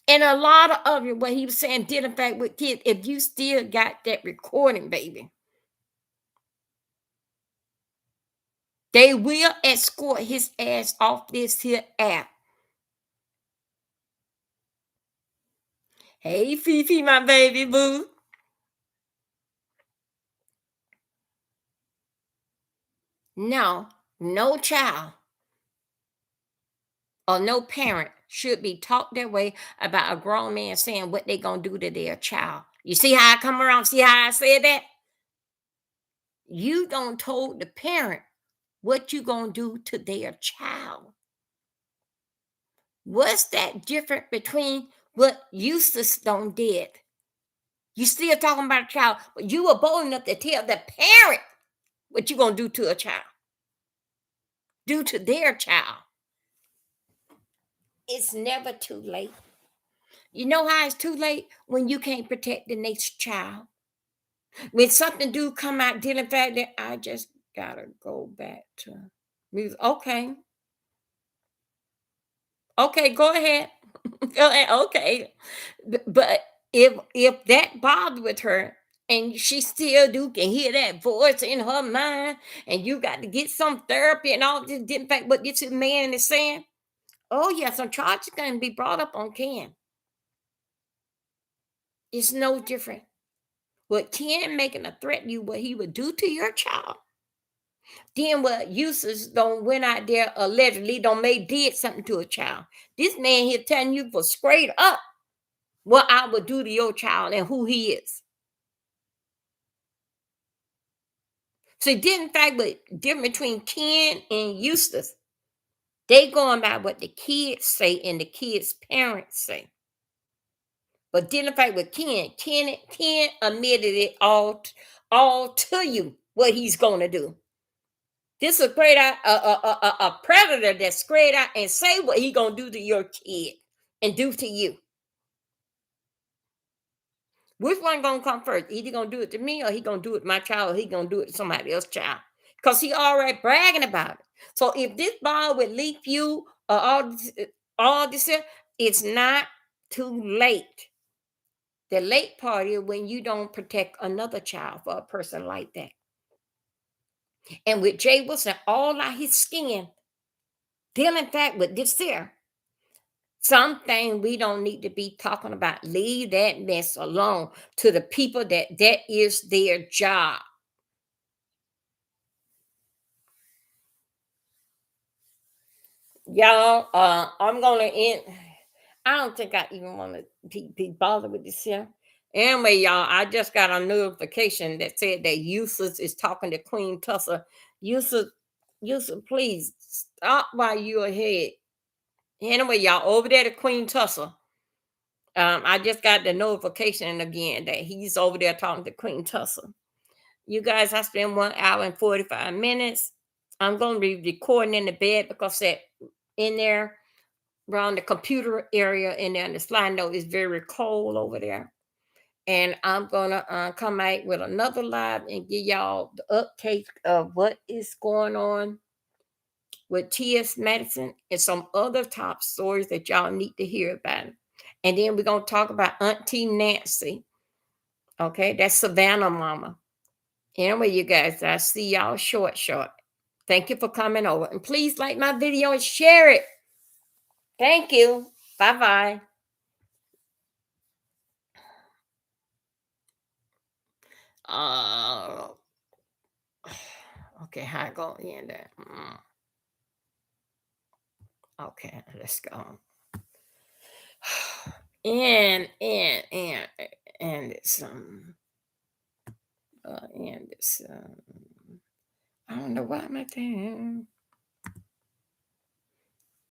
and a lot of you, what he was saying, did in fact with kids, if you still got that recording, baby, they will escort his ass off this here app. Hey, Fifi, my baby boo. No, no child or no parent should be talked that way about a grown man saying what they gonna do to their child. You see how I come around? See how I said that? You don't told the parent what you gonna do to their child. What's that different between what Eustace done did? You still talking about a child, but you were bold enough to tell the parent what you gonna do to a child, do to their child. It's never too late. You know how it's too late? When you can't protect the next child. When something do come out dealing fact that I just gotta go back to music. Okay. Okay, go ahead. Go ahead. Okay. But if that bothered with her and she still do can hear that voice in her mind, and you got to get some therapy and all this didn't fact what this man is saying. Oh yeah, some charges can be brought up on Ken. It's no different. What Ken making a threat to you, what he would do to your child. Then what uses don't went out there allegedly don't may did something to a child. This man here telling you for straight up what I would do to your child and who he is. So then in fact, but difference between Ken and Eustace, they going by what the kids say and the kids' parents say. But then in fact with Ken admitted it all to you what he's gonna do. This is great out a predator that's straight out and say what he gonna do to your kid and do to you. Which one gonna come first? Either gonna do it to me or he gonna do it to my child or he gonna do it to somebody else's child. Because he already bragging about it. So if this ball would leak you or all this here, it's not too late. The late part is when you don't protect another child for a person like that. And with Jay Wilson, all out his skin, dealing fact with this here. Something we don't need to be talking about. Leave that mess alone to the people that is their job. Y'all, I'm gonna end. I don't think I even want to be bothered with this here. Anyway, y'all, I just got a notification that said that Eustace is talking to Queen Tussa. Eustace, Eustace, please stop while you're ahead. Anyway, y'all, over there to Queen Tussa. I just got the notification again that he's over there talking to Queen Tussa. You guys, I spent 1 hour and 45 minutes. I'm going to be recording in the bed because that in there around the computer area in there in the slide note is very cold over there. And I'm gonna come out with another live and give y'all the update of what is going on with T.S. Madison and some other top stories that y'all need to hear about. And then we're gonna talk about Auntie Nancy. Okay, that's Savannah Mama. Anyway, you guys, I see y'all short. Thank you for coming over. And please like my video and share it. Thank you. Bye-bye. Uh okay, how I go in there? Okay, let's go. And it's and it's I don't know why I'm at there.